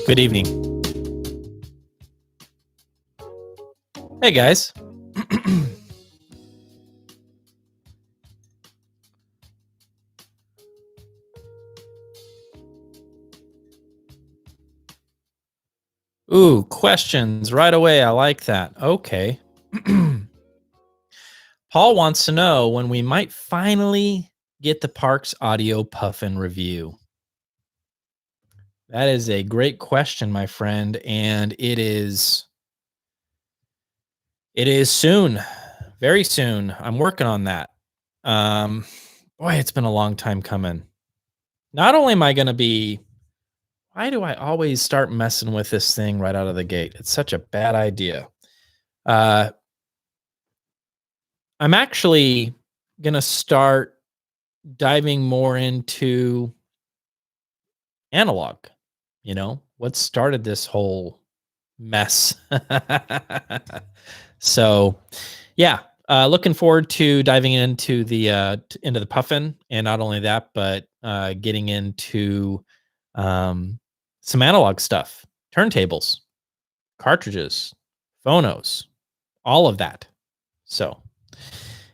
Good evening. Hey, guys. Ooh, questions right away. I like that. Okay. Paul wants to know when we might finally get the Parks Audio Puffin review. That is a great question, my friend, and it is soon, very soon. I'm working on that. Boy, it's been a long time coming. Not only am I going to be, why do I always start messing with this thing right out of the gate? It's such a bad idea. I'm actually going to start diving more into analog. You know, what started this whole mess? So, yeah, looking forward to diving into the Puffin, and not only that, but getting into some analog stuff, turntables, cartridges, phonos, all of that. So,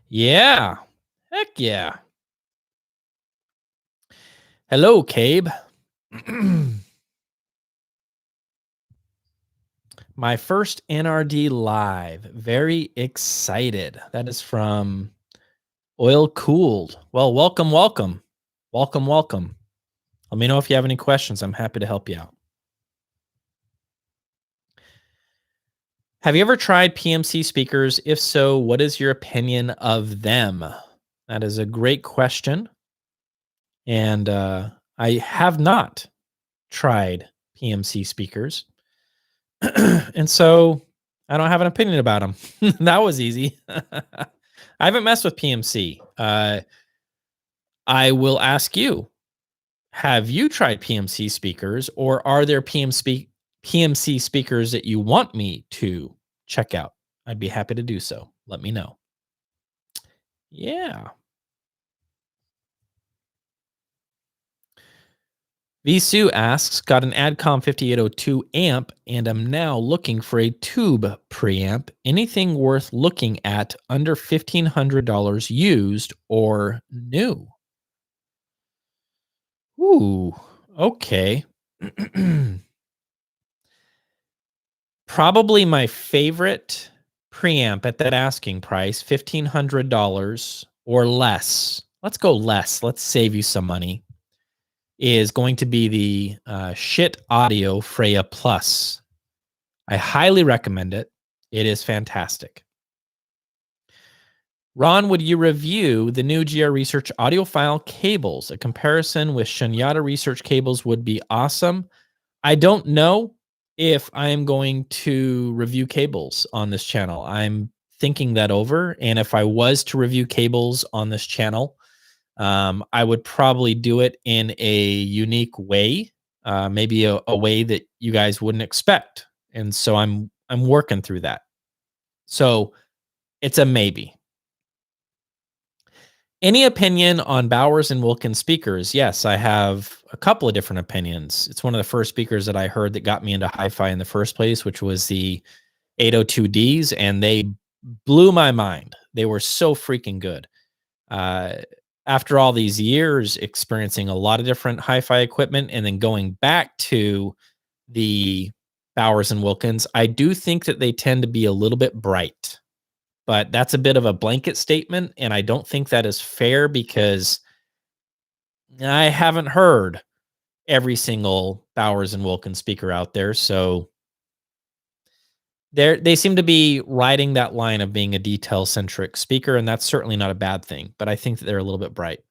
yeah, heck yeah. Hello, Cabe. My first NRD live. Very excited. That is from Oil Cooled. Well, welcome. Let me know if you have any questions. I'm happy to help you out. Have you ever tried PMC speakers? If so, what is your opinion of them? That is a great question. And I have not tried PMC speakers. And so I don't have an opinion about them. That was easy. I haven't messed with PMC. I will ask you, have you tried PMC speakers, or are there PMC speakers that you want me to check out? I'd be happy to do so. Let me know. Yeah. Visu asks, got an Adcom 5802 amp and I'm now looking for a tube preamp. Anything worth looking at under $1,500 used or new? Ooh, okay. Probably my favorite preamp at that asking price, $1,500 or less. Let's go less. Let's save you some money. Is going to be the Shit Audio Freya Plus. I highly recommend it. It is fantastic. Ron, would you review the new GR Research Audiophile cables? A comparison with Shunyata Research cables would be awesome. I don't know if I am going to review cables on this channel. I'm thinking that over. And if I was to review cables on this channel, I would probably do it in a unique way, maybe a way that you guys wouldn't expect. And so I'm working through that. So it's a maybe. Any opinion on Bowers and Wilkins speakers? Yes, I have a couple of different opinions. It's one of the first speakers that I heard that got me into hi-fi in the first place, which was the 802Ds, and they blew my mind. They were so freaking good. After all these years experiencing a lot of different hi-fi equipment and then going back to the Bowers and Wilkins, I do think that they tend to be a little bit bright. But that's a bit of a blanket statement, and I don't think that is fair because I haven't heard every single Bowers and Wilkins speaker out there. So they seem to be riding that line of being a detail-centric speaker, and that's certainly not a bad thing, but I think that they're a little bit bright.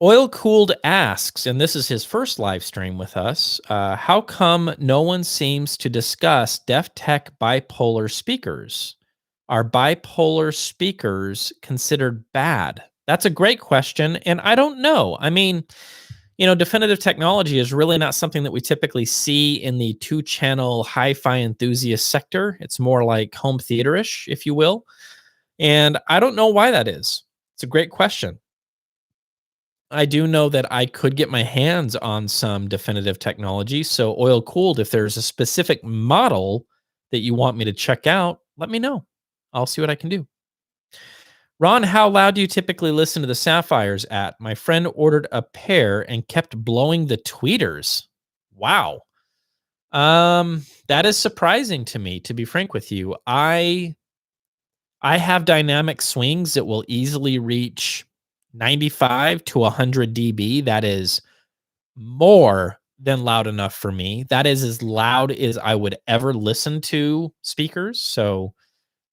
Oil Cooled asks, and this is his first live stream with us, how come no one seems to discuss DefTech bipolar speakers? Are bipolar speakers considered bad? That's a great question, and I don't know. I mean, you know, definitive technology is really not something that we typically see in the two-channel hi-fi enthusiast sector. It's more like home theater-ish, if you will. And I don't know why that is. It's a great question. I do know that I could get my hands on some definitive technology. So oil cooled, if there's a specific model that you want me to check out, let me know. I'll see what I can do. Ron, how loud do you typically listen to the Sapphires at? My friend ordered a pair and kept blowing the tweeters. Wow. That is surprising to me, to be frank with you. I have dynamic swings that will easily reach 95 to 100 dB. That is more than loud enough for me. That is as loud as I would ever listen to speakers. So,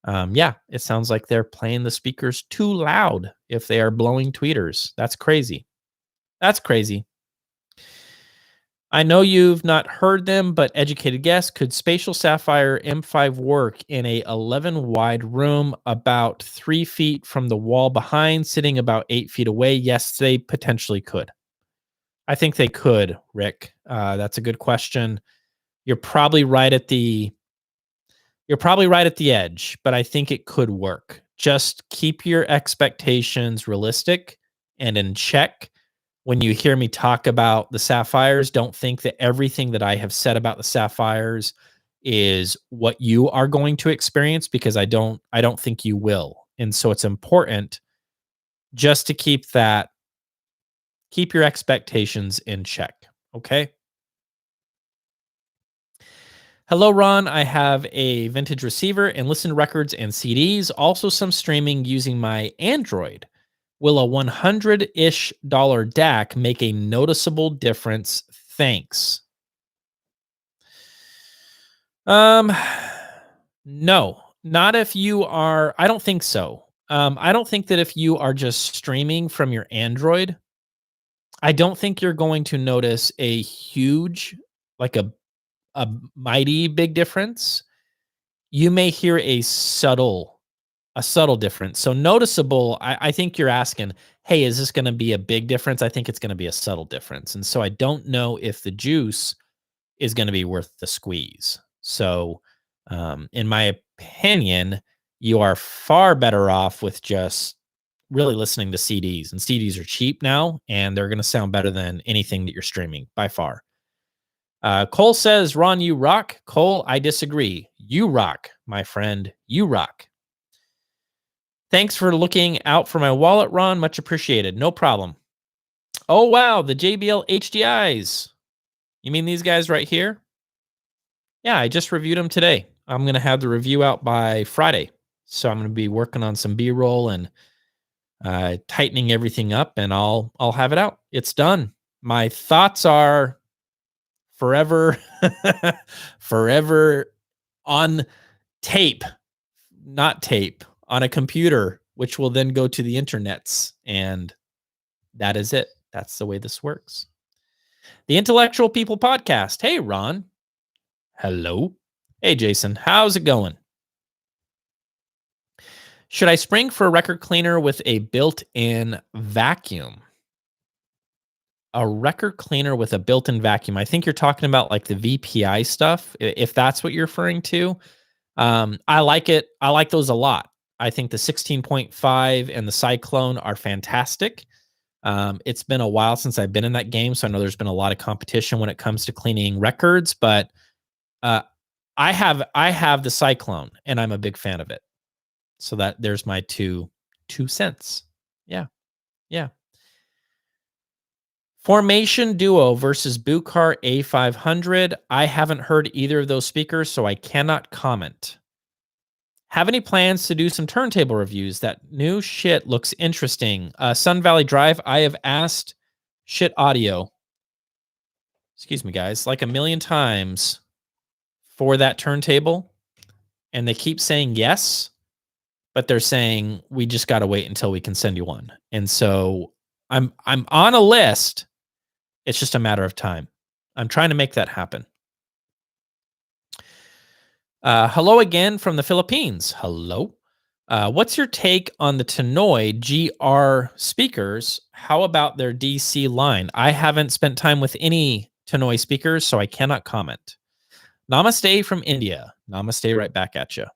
yeah, it sounds like they're playing the speakers too loud if they are blowing tweeters. That's crazy. That's crazy. I know you've not heard them, but educated guess, could Spatial Sapphire M5 work in a 11 wide room about 3 feet from the wall behind, sitting about 8 feet away? Yes, they potentially could. I think they could, Rick. That's a good question. You're probably right at the edge, but I think it could work. Just keep your expectations realistic and in check. When you hear me talk about the Sapphires, don't think that everything that I have said about the Sapphires is what you are going to experience, because I don't think you will. And so it's important just to keep your expectations in check. Okay? Hello, Ron. I have a vintage receiver and listen to records and CDs, also some streaming using my Android. Will a $100-ish DAC make a noticeable difference? Thanks. No, not if you are. I don't think so. I don't think that if you are just streaming from your Android, I don't think you're going to notice a huge, like a mighty big difference. You may hear a subtle difference. So noticeable, I think you're asking, hey, is this going to be a big difference? I think it's going to be a subtle difference. And so I don't know if the juice is going to be worth the squeeze. So, in my opinion, you are far better off with just really listening to CDs. And CDs are cheap now, and they're going to sound better than anything that you're streaming by far. Cole says, Ron, you rock. Cole, I disagree. You rock, my friend. You rock. Thanks for looking out for my wallet, Ron. Much appreciated. No problem. Oh, wow. The JBL HDIs. You mean these guys right here? Yeah, I just reviewed them today. I'm going to have the review out by Friday. So I'm going to be working on some B-roll and tightening everything up, and I'll have it out. It's done. My thoughts are forever forever on tape, not tape, on a computer, which will then go to the internets, and that is it. That's the way this works. The Intellectual People Podcast. Hey, Ron. Hello. Hey, Jason. How's it going? Should I spring for a record cleaner with a built-in vacuum? A record cleaner with a built-in vacuum. I think you're talking about like the VPI stuff, if that's what you're referring to. I like it. I like those a lot. I think the 16.5 and the Cyclone are fantastic. It's been a while since I've been in that game, so I know there's been a lot of competition when it comes to cleaning records, but I have the Cyclone, and I'm a big fan of it. So that there's my two cents. Yeah. Yeah. Formation Duo versus Bucar A500. I haven't heard either of those speakers, so I cannot comment. Have any plans to do some turntable reviews? That new shit looks interesting. Sun Valley Drive, I have asked Shit Audio, excuse me, guys, like a million times for that turntable, and they keep saying yes, but they're saying we just got to wait until we can send you one. And so I'm on a list. It's just a matter of time. I'm trying to make that happen. Hello again from the Philippines. Hello. What's your take on the Tannoy GR speakers? How about their DC line? I haven't spent time with any Tannoy speakers, so I cannot comment. Namaste from India. Namaste right back at you.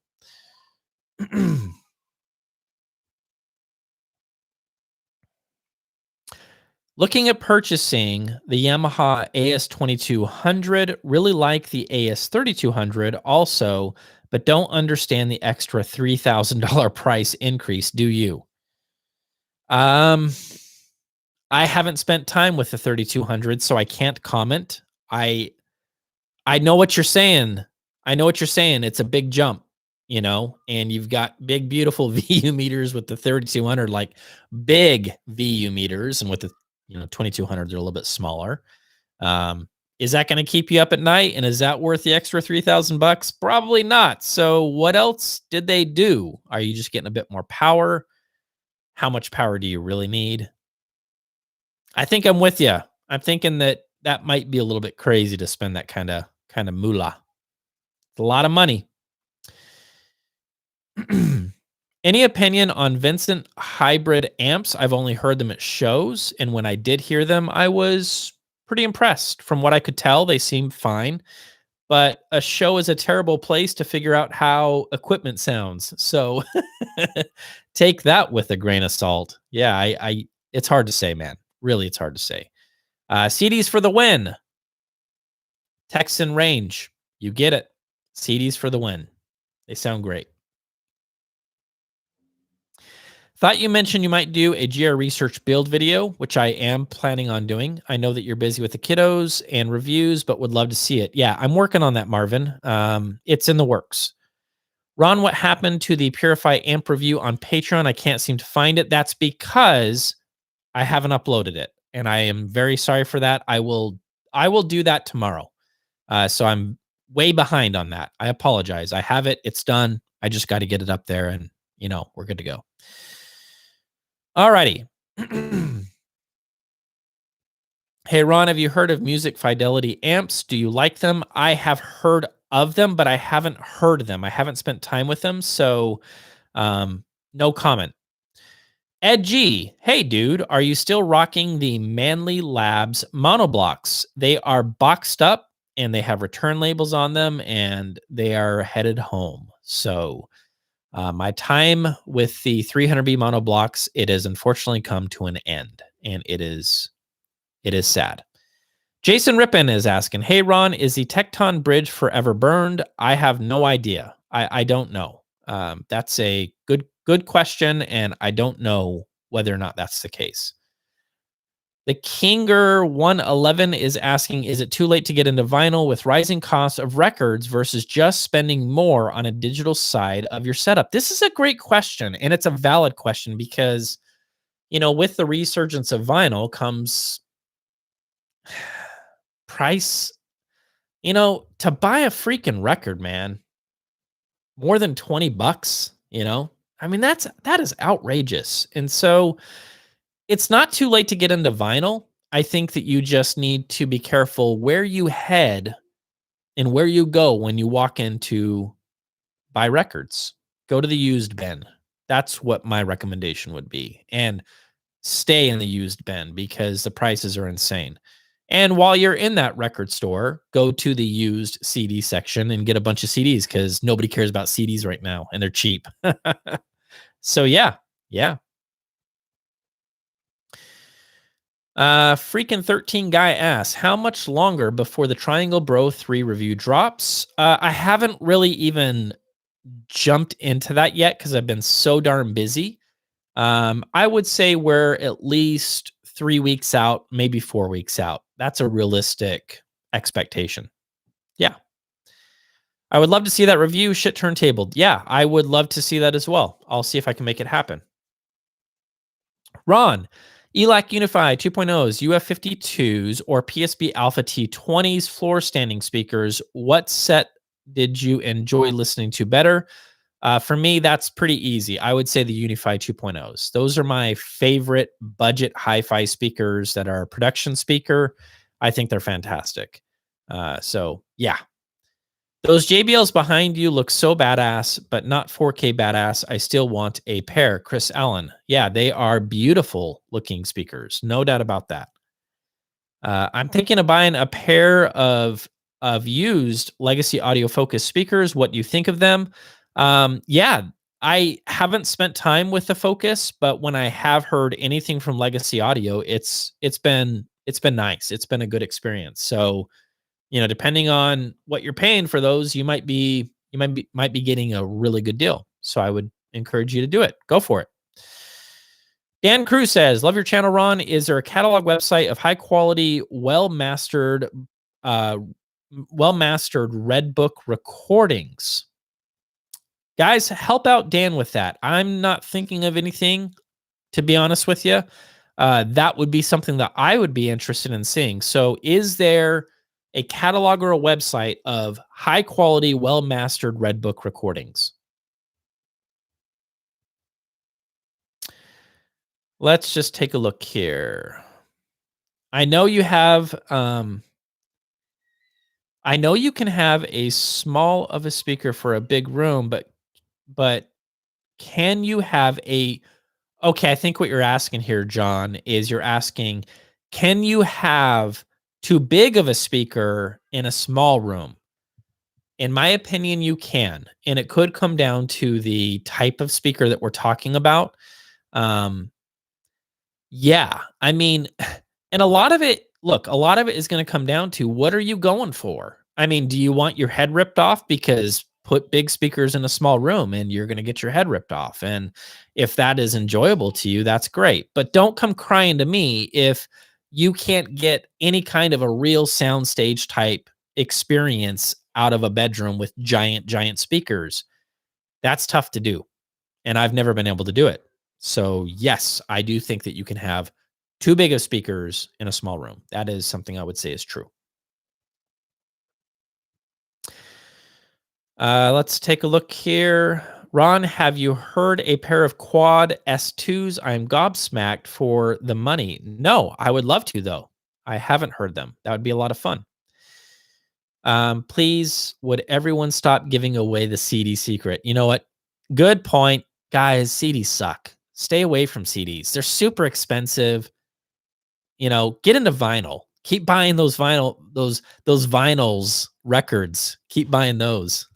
Looking at purchasing the Yamaha AS2200, really like the AS3200 also, but don't understand the extra $3,000 price increase. Do you? Um, I haven't spent time with the 3200, so I can't comment. I I know what you're saying. I know what you're saying. It's a big jump, and you've got big, beautiful VU meters with the 3200, like big VU meters, and with the 2200, they're a little bit smaller. Is that going to keep you up at night? And is that worth the extra $3,000? Probably not. So, what else did they do? Are you just getting a bit more power? How much power do you really need? I think I'm with you. I'm thinking that might be a little bit crazy to spend that kind of moolah. It's a lot of money. Any opinion on Vincent hybrid amps? I've only heard them at shows, and when I did hear them, I was pretty impressed. From what I could tell, they seemed fine, but a show is a terrible place to figure out how equipment sounds. So take that with a grain of salt. Yeah, I it's hard to say, man. Really, it's hard to say. CDs for the win. Texan range. You get it. CDs for the win. They sound great. Thought you mentioned you might do a GR research build video, which I am planning on doing. I know that you're busy with the kiddos and reviews, but would love to see it. Yeah, I'm working on that, Marvin. It's in the works. Ron, what happened to the Purify amp review on Patreon? I can't seem to find it. That's because I haven't uploaded it, and I am very sorry for that. I will do that tomorrow. So I'm way behind on that. I apologize. I have it. It's done. I just got to get it up there, and we're good to go. Alrighty. Hey, Ron, have you heard of Music Fidelity amps? Do you like them? I have heard of them, but I haven't heard them. I haven't spent time with them, so no comment. Ed G, hey, dude, are you still rocking the Manly Labs monoblocks? They are boxed up, and they have return labels on them, and they are headed home. So my time with the 300B monoblocks, it has unfortunately come to an end, and it is sad. Jason Rippin is asking, hey, Ron, is the Techton bridge forever burned? I have no idea. I don't know. That's a good question, and I don't know whether or not that's the case. The Kinger 111 is asking, is it too late to get into vinyl with rising costs of records versus just spending more on a digital side of your setup? This is a great question, and it's a valid question because, with the resurgence of vinyl comes price. To buy a freaking record, man, more than $20, I mean, that is outrageous. And so it's not too late to get into vinyl. I think that you just need to be careful where you head and where you go when you walk in to buy records. Go to the used bin. That's what my recommendation would be. And stay in the used bin because the prices are insane. And while you're in that record store, go to the used CD section and get a bunch of CDs because nobody cares about CDs right now and they're cheap. So yeah. Freaking 13 guy asks, how much longer before the Triangle Bro 3 review drops? I haven't really even jumped into that yet because I've been so darn busy. I would say we're at least 3 weeks out, maybe 4 weeks out. That's a realistic expectation. Yeah. I would love to see that review shit turntable. Yeah, I would love to see that as well. I'll see if I can make it happen. Ron, Elac Unify 2.0s, UF52s, or PSB Alpha T20s floor standing speakers. What set did you enjoy listening to better? For me, that's pretty easy. I would say the Unify 2.0s. Those are my favorite budget hi-fi speakers that are production speaker. I think they're fantastic. So yeah. Those JBLs behind you look so badass, but not 4K badass. I still want a pair. Chris Allen. Yeah, they are beautiful looking speakers. No doubt about that. I'm thinking of buying a pair of used Legacy Audio Focus speakers. What do you think of them? Yeah, I haven't spent time with the Focus, but when I have heard anything from Legacy Audio, it's been nice. It's been a good experience. So, depending on what you're paying for those, you might be getting a really good deal. So I would encourage you to do it. Go for it. Dan Cruz says, "Love your channel, Ron. Is there a catalog website of high quality, uh, well mastered Red Book recordings?" Guys, help out Dan with that. I'm not thinking of anything, to be honest with you. That would be something that I would be interested in seeing. So, is there a catalog or a website of high quality, well mastered Red Book recordings? Let's just take a look here. I know you have, I know you can have a small of a speaker for a big room, but can you have a okay, I think what you're asking here, John, is you're asking, can you have too big of a speaker in a small room? In my opinion, you can. And it could come down to the type of speaker that we're talking about. Um, yeah, I mean, and a lot of it is going to come down to what are you going for? I mean, do you want your head ripped off? Because put big speakers in a small room and you're going to get your head ripped off. And if that is enjoyable to you, that's great. But don't come crying to me if you can't get any kind of a real soundstage type experience out of a bedroom with giant speakers. That's tough to do. And I've never been able to do it. So, yes, I do think that you can have too big of speakers in a small room. That is something I would say is true. Let's take a look here. Ron, have you heard a pair of quad S2s? I'm gobsmacked for the money. No, I would love to, though. I haven't heard them. That would be a lot of fun. Please, would everyone stop giving away the CD secret? You know what? Good point. Guys, CDs suck. Stay away from CDs. They're super expensive. Get into vinyl. Keep buying those vinyls records. Keep buying those.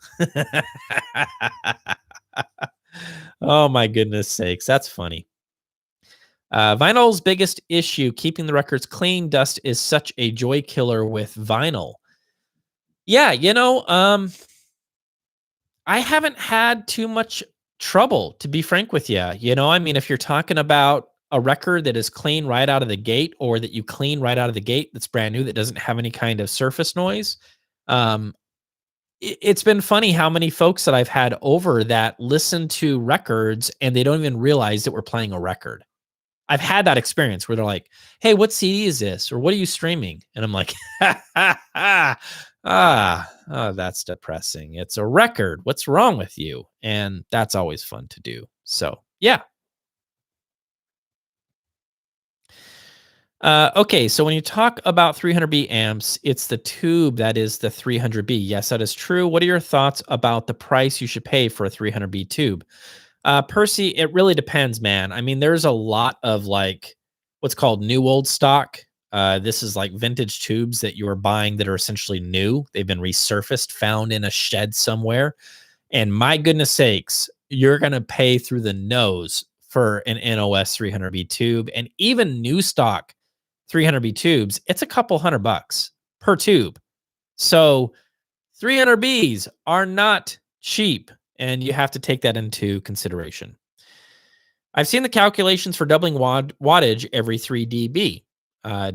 Oh my goodness sakes, that's funny. Vinyl's biggest issue, keeping the records clean. Dust is such a joy killer with vinyl. Yeah, I haven't had too much trouble, to be frank with you. I mean, if you're talking about a record that is clean right out of the gate, or that you clean right out of the gate, that's brand new, that doesn't have any kind of surface noise. Um, it's been funny how many folks that I've had over that listen to records and they don't even realize that we're playing a record. I've had that experience where they're like, "Hey, what CD is this? Or what are you streaming?" And I'm like, oh, that's depressing. It's a record. What's wrong with you? And that's always fun to do. So, yeah. Okay, so when you talk about 300B amps, it's the tube that is the 300B. Yes, that is true. What are your thoughts about the price you should pay for a 300B tube? Percy, it really depends, man. I mean, there's a lot of like what's called new old stock. This is like vintage tubes that you are buying that are essentially new. They've been resurfaced, found in a shed somewhere. And my goodness sakes, you're going to pay through the nose for an NOS 300B tube. And even new stock 300B tubes, it's a couple $100 per tube. So 300Bs are not cheap, and you have to take that into consideration. I've seen the calculations for doubling wattage every 3 dB.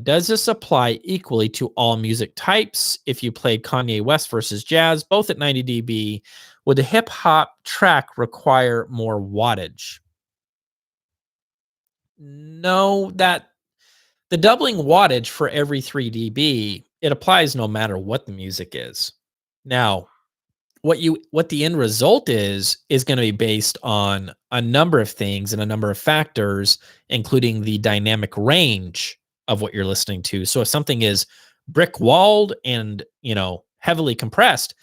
Does this apply equally to all music types? If you played Kanye West versus jazz, both at 90 dB, would the hip hop track require more wattage? No, that the doubling wattage for every 3 dB, it applies no matter what the music is. Now, what the end result is going to be based on a number of things and a number of factors, including the dynamic range of what you're listening to. So if something is brick walled and heavily compressed,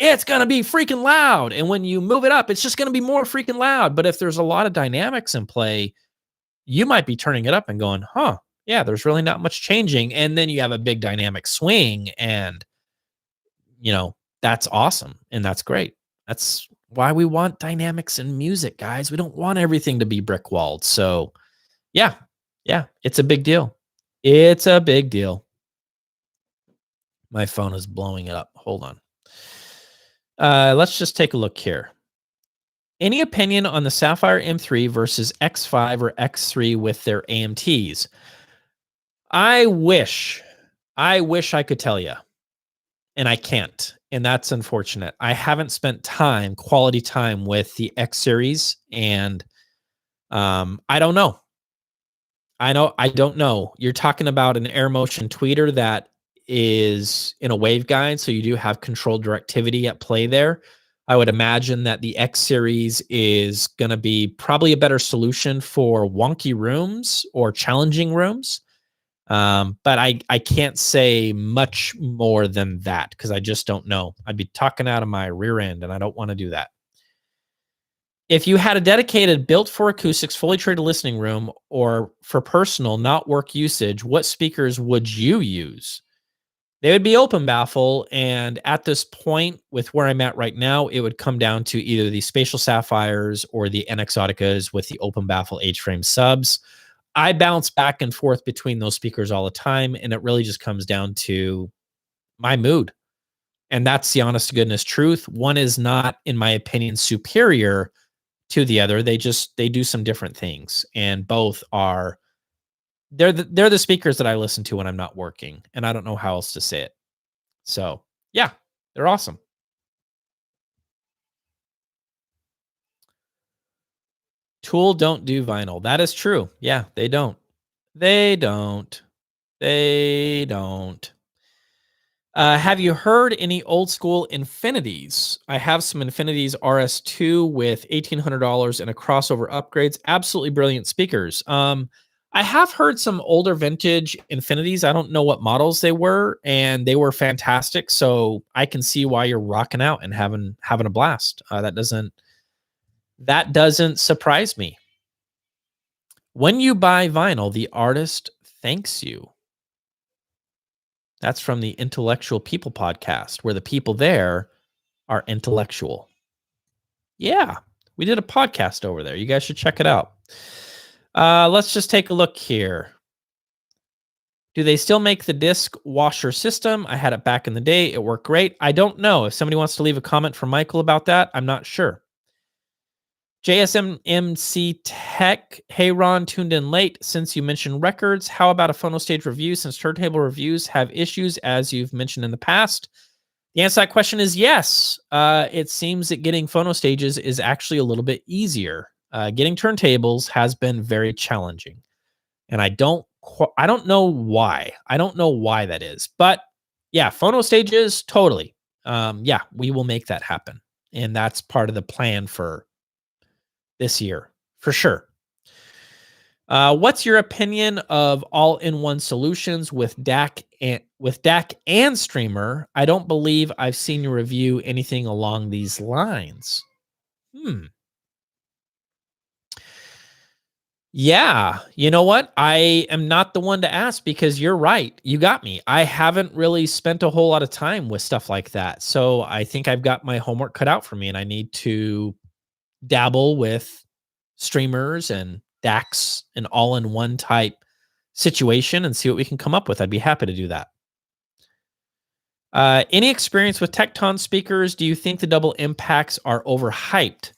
it's going to be freaking loud, and when you move it up, it's just going to be more freaking loud. But if there's a lot of dynamics in play, you might be turning it up and going, yeah, there's really not much changing. And then you have a big dynamic swing, and that's awesome. And that's great. That's why we want dynamics in music, guys. We don't want everything to be brick walled. So yeah, it's a big deal. It's a big deal. My phone is blowing it up. Hold on. Let's just take a look here. Any opinion on the Sapphire M3 versus X5 or X3 with their AMTs? I wish I could tell you, and I can't. And that's unfortunate. I haven't spent quality time with the X series, and I don't know. I don't know. You're talking about an air motion tweeter that is in a waveguide, so you do have controlled directivity at play there. I would imagine that the X series is going to be probably a better solution for wonky rooms or challenging rooms. But I can't say much more than that because I just don't know. I'd be talking out of my rear end, and I don't want to do that. If you had a dedicated built for acoustics, fully treated listening room, or for personal, not work usage, what speakers would you use? They would be open baffle. And at this point, with where I'm at right now, it would come down to either the Spatial Sapphires or the NX Audicas with the open baffle H-frame subs. I bounce back and forth between those speakers all the time, and it really just comes down to my mood. And that's the honest to goodness truth. One is not, in my opinion, superior to the other. They do some different things, and both are they're the speakers that I listen to when I'm not working, and I don't know how else to say it. So yeah, they're awesome. Tool don't do vinyl. That is true. Yeah, they don't. They don't. They don't. Have you heard any old school Infinities? I have some Infinities RS2 with $1,800 and a crossover upgrades. Absolutely brilliant speakers. I have heard some older vintage Infinities. I don't know what models they were, and they were fantastic. So I can see why you're rocking out and having a blast. That doesn't surprise me. When you buy vinyl, the artist thanks you. That's from the Intellectual People podcast, where the people there are intellectual. Yeah, we did a podcast over there. You guys should check it out. Let's just take a look here. Do they still make the disc washer system? I had it back in the day. It worked great. I don't know. If somebody wants to leave a comment for Michael about that, I'm not sure. JSMMC Tech. Hey, Ron, tuned in late. Since you mentioned records, how about a phono stage review since turntable reviews have issues, as you've mentioned in the past? The answer to that question is yes. It seems that getting phono stages is actually a little bit easier. Getting turntables has been very challenging, and I don't know why. I don't know why that is, but yeah, phono stages, totally. Yeah, we will make that happen, and that's part of the plan for this year, for sure. What's your opinion of all-in-one solutions with DAC and streamer? I don't believe I've seen you review anything along these lines. Yeah, you know what? I am not the one to ask because you're right. You got me. I haven't really spent a whole lot of time with stuff like that. So I think I've got my homework cut out for me, and I need to dabble with streamers and DACs and all-in-one type situation and see what we can come up with. I'd be happy to do that. Any experience with Techton speakers? Do you think the double impacts are overhyped?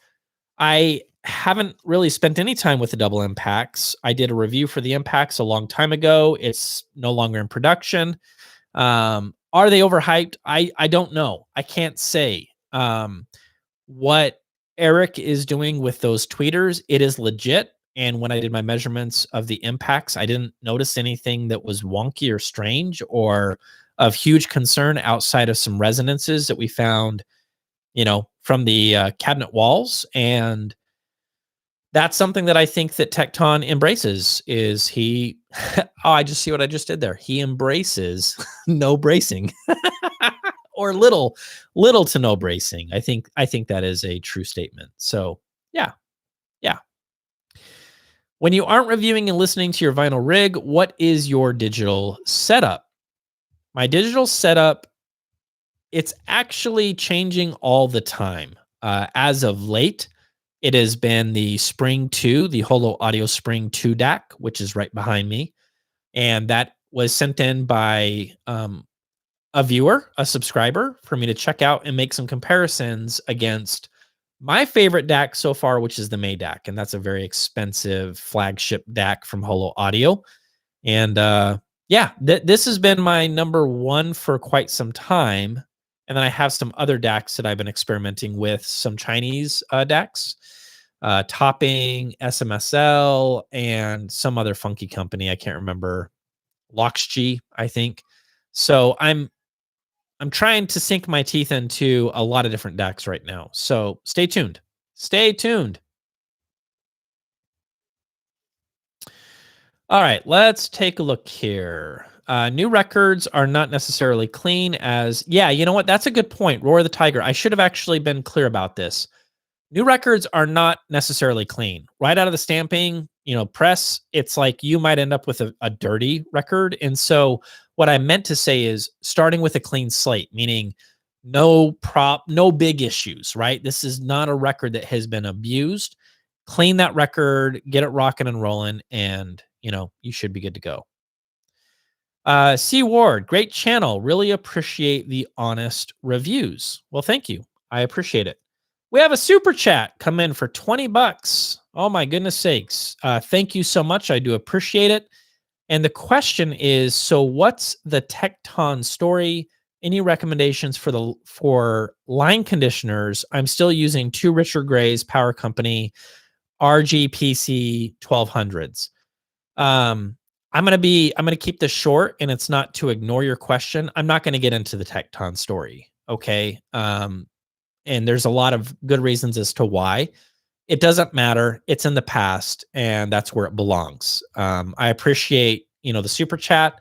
I haven't really spent any time with the double impacts. I did a review for the impacts a long time ago. It's no longer in production. Are they overhyped? I don't know. I can't say. What Eric is doing with those tweeters, it is legit. And when I did my measurements of the impacts, I didn't notice anything that was wonky or strange or of huge concern outside of some resonances that we found, from the cabinet walls. And that's something that I think that Techton embraces is he, I just see what I just did there. He embraces no bracing. Or little to no bracing. I think that is a true statement. So yeah. When you aren't reviewing and listening to your vinyl rig, what is your digital setup? My digital setup, it's actually changing all the time. As of late, it has been the Spring 2, the Holo Audio Spring 2 DAC, which is right behind me. And that was sent in by a viewer, a subscriber, for me to check out and make some comparisons against my favorite DAC so far, which is the May DAC. And that's a very expensive flagship DAC from Holo Audio. And yeah, this has been my number one for quite some time. And then I have some other DACs that I've been experimenting with, some Chinese DACs, Topping, SMSL, and some other funky company. I can't remember, Loxg, I think. So I'm trying to sink my teeth into a lot of different DACs right now. So stay tuned. Stay tuned. All right, let's take a look here. New records are not necessarily clean as, yeah, you know what? That's a good point. Roar of the Tiger. I should have actually been clear about this. New records are not necessarily clean. Right out of the stamping, press, it's like you might end up with a dirty record. And so what I meant to say is starting with a clean slate, meaning no big issues, right? This is not a record that has been abused. Clean that record, get it rocking and rolling, and you should be good to go. C Ward, great channel. Really appreciate the honest reviews. Well, thank you. I appreciate it. We have a super chat come in for $20. Oh my goodness sakes. Thank you so much. I do appreciate it. And the question is, so what's the Techton story? Any recommendations for line conditioners? I'm still using 2 Richard Gray's Power Company RGPC 1200s. I'm gonna keep this short, and it's not to ignore your question. I'm not gonna get into the Techton story. Okay. And there's a lot of good reasons as to why. It doesn't matter. It's in the past, and that's where it belongs. I appreciate, the super chat,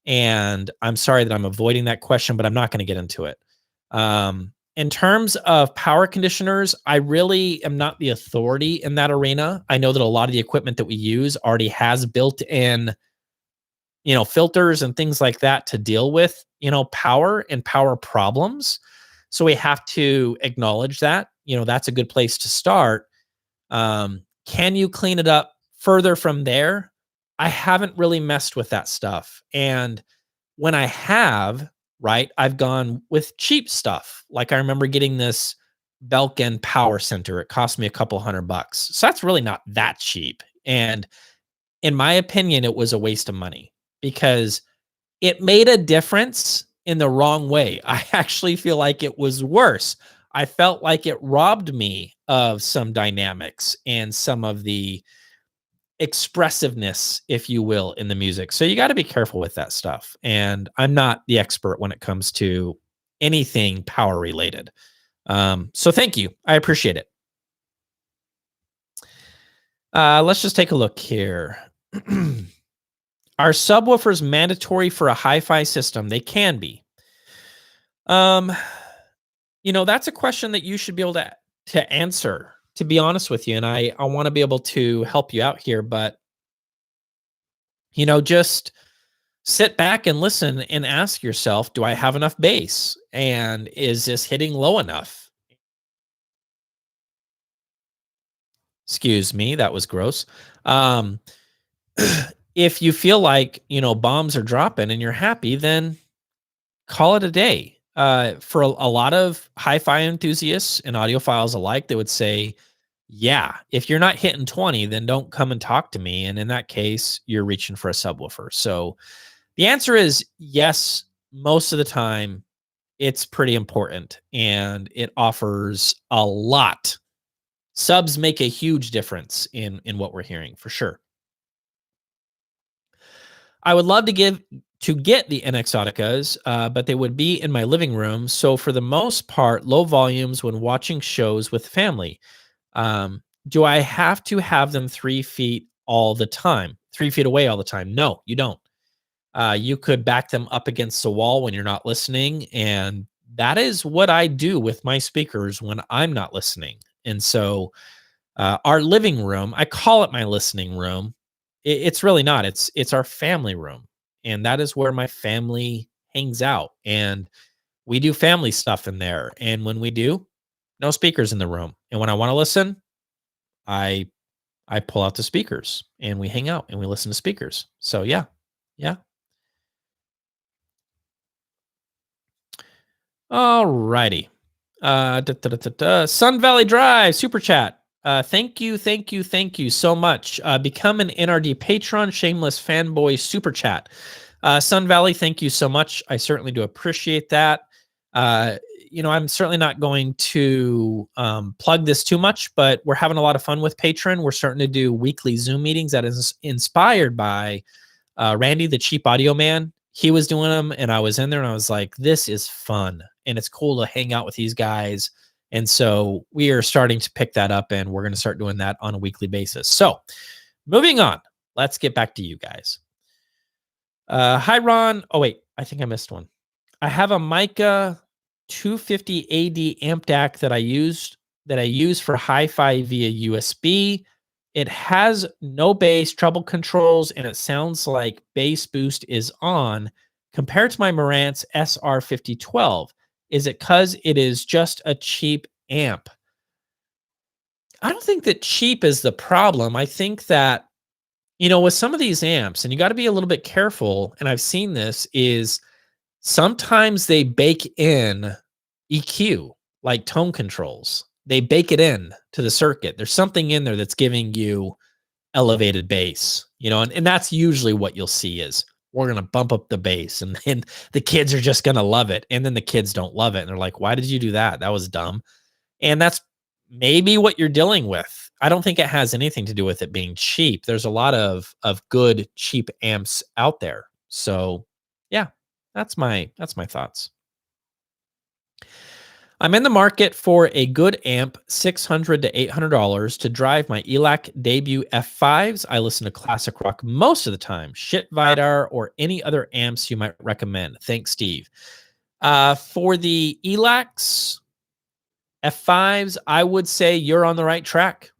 and I'm sorry that I'm avoiding that question, but I'm not going to get into it. In terms of power conditioners, I really am not the authority in that arena. I know that a lot of the equipment that we use already has built-in, filters and things like that to deal with, power and power problems. So we have to acknowledge that, that's a good place to start. Can you clean it up further from there? I haven't really messed with that stuff. And when I have, right, I've gone with cheap stuff. Like I remember getting this Belkin Power Center. It cost me a couple $100. So that's really not that cheap. And in my opinion, it was a waste of money because it made a difference in the wrong way. I actually feel like it was worse. I felt like it robbed me of some dynamics and some of the expressiveness, if you will, in the music. So you got to be careful with that stuff. And I'm not the expert when it comes to anything power related. So thank you. I appreciate it. Let's just take a look here. Are subwoofers mandatory for a hi-fi system? They can be. That's a question that you should be able to answer, to be honest with you. And I want to be able to help you out here, but just sit back and listen and ask yourself, do I have enough bass? And is this hitting low enough? Excuse me, that was gross. If you feel like, bombs are dropping and you're happy, then call it a day. For a lot of hi-fi enthusiasts and audiophiles alike, they would say, yeah, if you're not hitting 20, then don't come and talk to me. And in that case, you're reaching for a subwoofer. So the answer is yes, most of the time it's pretty important and it offers a lot. Subs make a huge difference in what we're hearing for sure. I would love to get the NX Audicas, but they would be in my living room. So for the most part, low volumes when watching shows with family. Do I have to have them 3 feet all the time? 3 feet away all the time? No, you don't. You could back them up against the wall when you're not listening. And that is what I do with my speakers when I'm not listening. And so our living room, I call it my listening room. It's really not. It's our family room. And that is where my family hangs out. And we do family stuff in there. And when we do, no speakers in the room. And when I want to listen, I pull out the speakers and we hang out and we listen to speakers. So yeah. Yeah. All righty. Sun Valley Drive super chat. Thank you so much. Become an NRD patron, shameless fanboy super chat. Sun Valley, thank you so much. I certainly do appreciate that. I'm certainly not going to plug this too much, but we're having a lot of fun with Patreon. We're starting to do weekly Zoom meetings that is inspired by Randy, the cheap audio man. He was doing them, and I was in there, and I was like, this is fun, and it's cool to hang out with these guys. And so we are starting to pick that up, and we're going to start doing that on a weekly basis. So moving on, let's get back to you guys. Hi, Ron. Oh, wait, I think I missed one. I have a Mica 250 AD amp DAC that I use for hi-fi via USB. It has no bass, treble controls, and it sounds like bass boost is on compared to my Marantz SR5012. Is it because it is just a cheap amp? I don't think that cheap is the problem. I think that, with some of these amps, and you got to be a little bit careful, and I've seen this, is sometimes they bake in EQ, like tone controls. They bake it in to the circuit. There's something in there that's giving you elevated bass, and that's usually what you'll see is we're going to bump up the bass and then the kids are just going to love it. And then the kids don't love it. And they're like, why did you do that? That was dumb. And that's maybe what you're dealing with. I don't think it has anything to do with it being cheap. There's a lot of good cheap amps out there. So yeah, that's my thoughts. I'm in the market for a good amp, $600 to $800 to drive my Elac debut F5s. I listen to classic rock most of the time. Shit Vidar or any other amps you might recommend. Thanks, Steve. For the Elacs F5s, I would say you're on the right track.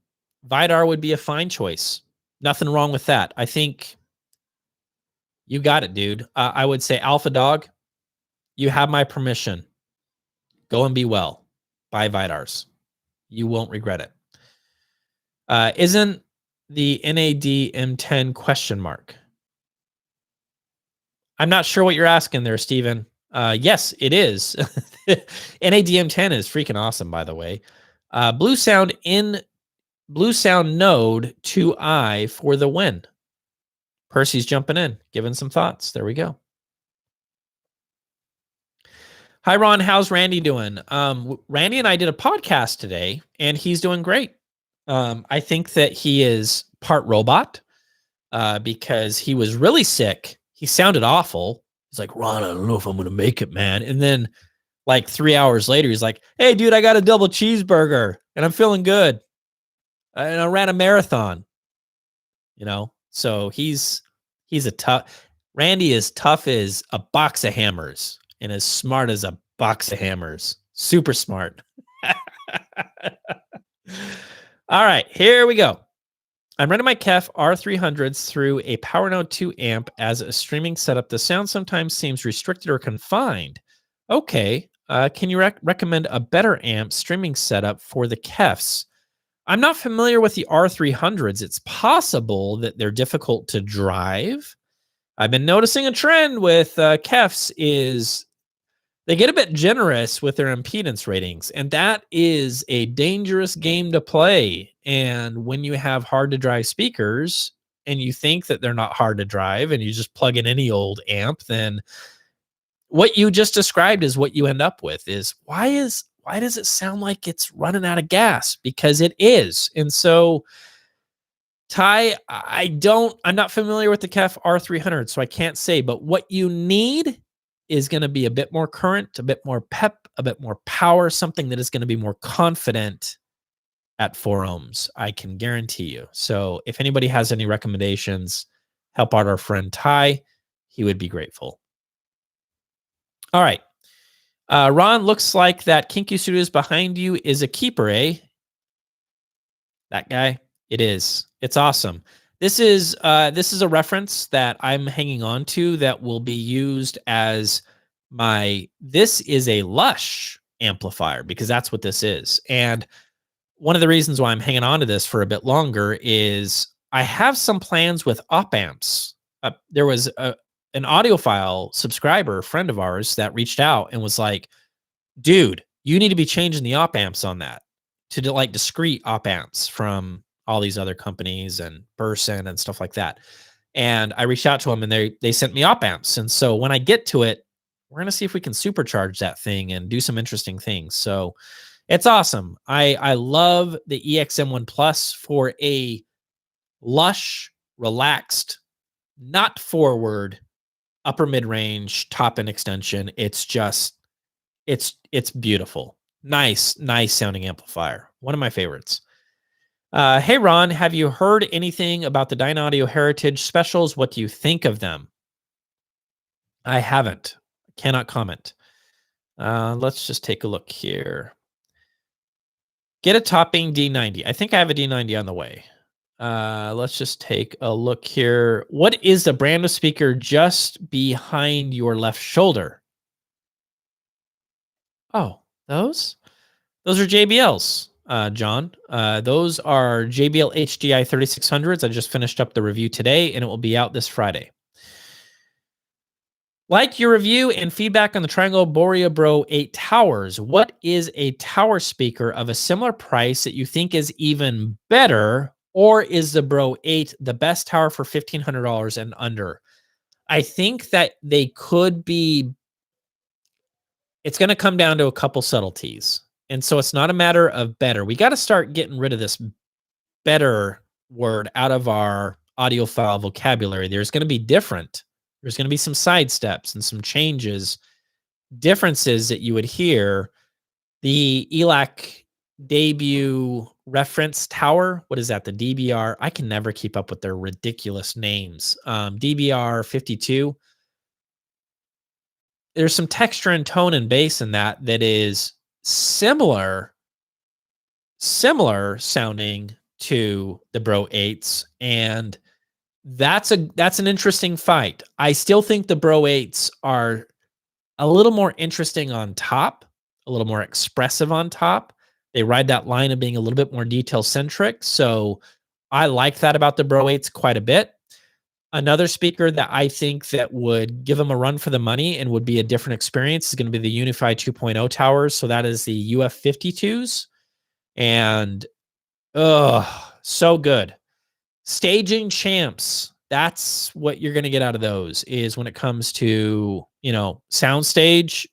Vidar would be a fine choice. Nothing wrong with that. I think you got it, dude. I would say Alpha Dog, you have my permission. Go and be well. Buy Vidars. You won't regret it. Isn't the NAD M10 question mark? I'm not sure what you're asking there, Steven. Yes, it is. NAD M10 is freaking awesome, by the way. Blue Sound Node 2i for the win. Percy's jumping in, giving some thoughts. There we go. Hi, Ron. How's Randy doing? Randy and I did a podcast today, and he's doing great. I think that he is part robot because he was really sick. He sounded awful. He's like, Ron, I don't know if I'm going to make it, man. And then like 3 hours later, he's like, hey, dude, I got a double cheeseburger, and I'm feeling good. And I ran a marathon, So he's a tough. Randy is tough as a box of hammers. And as smart as a box of hammers. Super smart. All right, here we go. I'm running my KEF R300s through a PowerNode 2 amp as a streaming setup. The sound sometimes seems restricted or confined. Okay, can you recommend a better amp streaming setup for the KEFs? I'm not familiar with the R300s. It's possible that they're difficult to drive. I've been noticing a trend with KEFs is they get a bit generous with their impedance ratings, and that is a dangerous game to play. And when you have hard to drive speakers and you think that they're not hard to drive and you just plug in any old amp, then what you just described is what you end up with is why does it sound like it's running out of gas? Because it is. And so Ty, I'm not familiar with the KEF R300, so I can't say, but what you need is going to be a bit more current, a bit more pep, a bit more power, something that is going to be more confident at 4 ohms. I can guarantee you. So if anybody has any recommendations, help out our friend Ty. He would be grateful. All right. Ron, looks like that Kinky Studios behind you is a keeper, eh? That guy? It is. It's awesome. This is a reference that I'm hanging on to that will be used as this is a Lush amplifier, because that's what this is. And one of the reasons why I'm hanging on to this for a bit longer is I have some plans with op amps. There was an audiophile subscriber, friend of ours, that reached out and was like, dude, you need to be changing the op amps on that to like discrete op amps from all these other companies and Burson and stuff like that. And I reached out to them and they sent me op amps. And so when I get to it, we're going to see if we can supercharge that thing and do some interesting things. So it's awesome. I love the EXM1 Plus for a lush, relaxed, not forward, upper mid-range, top end extension. It's just, it's beautiful. Nice sounding amplifier. One of my favorites. Hey, Ron, have you heard anything about the Dynaudio Heritage specials? What do you think of them? I haven't. Cannot comment. Let's just take a look here. Get a topping D90. I think I have a D90 on the way. Let's just take a look here. What is the brand of speaker just behind your left shoulder? Oh, those are JBLs, John. Those are JBL HDI 3600s. I just finished up the review today, and it will be out this Friday. Like your review and feedback on the Triangle Borea Bro 8 towers. What is a tower speaker of a similar price that you think is even better, or is the Bro 8 the best tower for $1,500 and under? I think that they could be. It's going to come down to a couple subtleties. And so it's not a matter of better. We got to start getting rid of this better word out of our audiophile vocabulary. There's going to be different. There's going to be some side steps and some changes, differences that you would hear. The Elac debut reference tower, what is that? The DBR. I can never keep up with their ridiculous names. DBR 52. There's some texture and tone and bass in that is similar sounding to the Bro 8s, and that's an interesting fight. I still think the Bro 8s are a little more interesting on top, a little more expressive on top. They ride that line of being a little bit more detail centric. So I like that about the Bro 8s quite a bit. Another speaker that I think that would give them a run for the money and would be a different experience is going to be the Unify 2.0 towers. So that is the UF52s. And so good. Staging champs. That's what you're going to get out of those, is when it comes to, soundstage,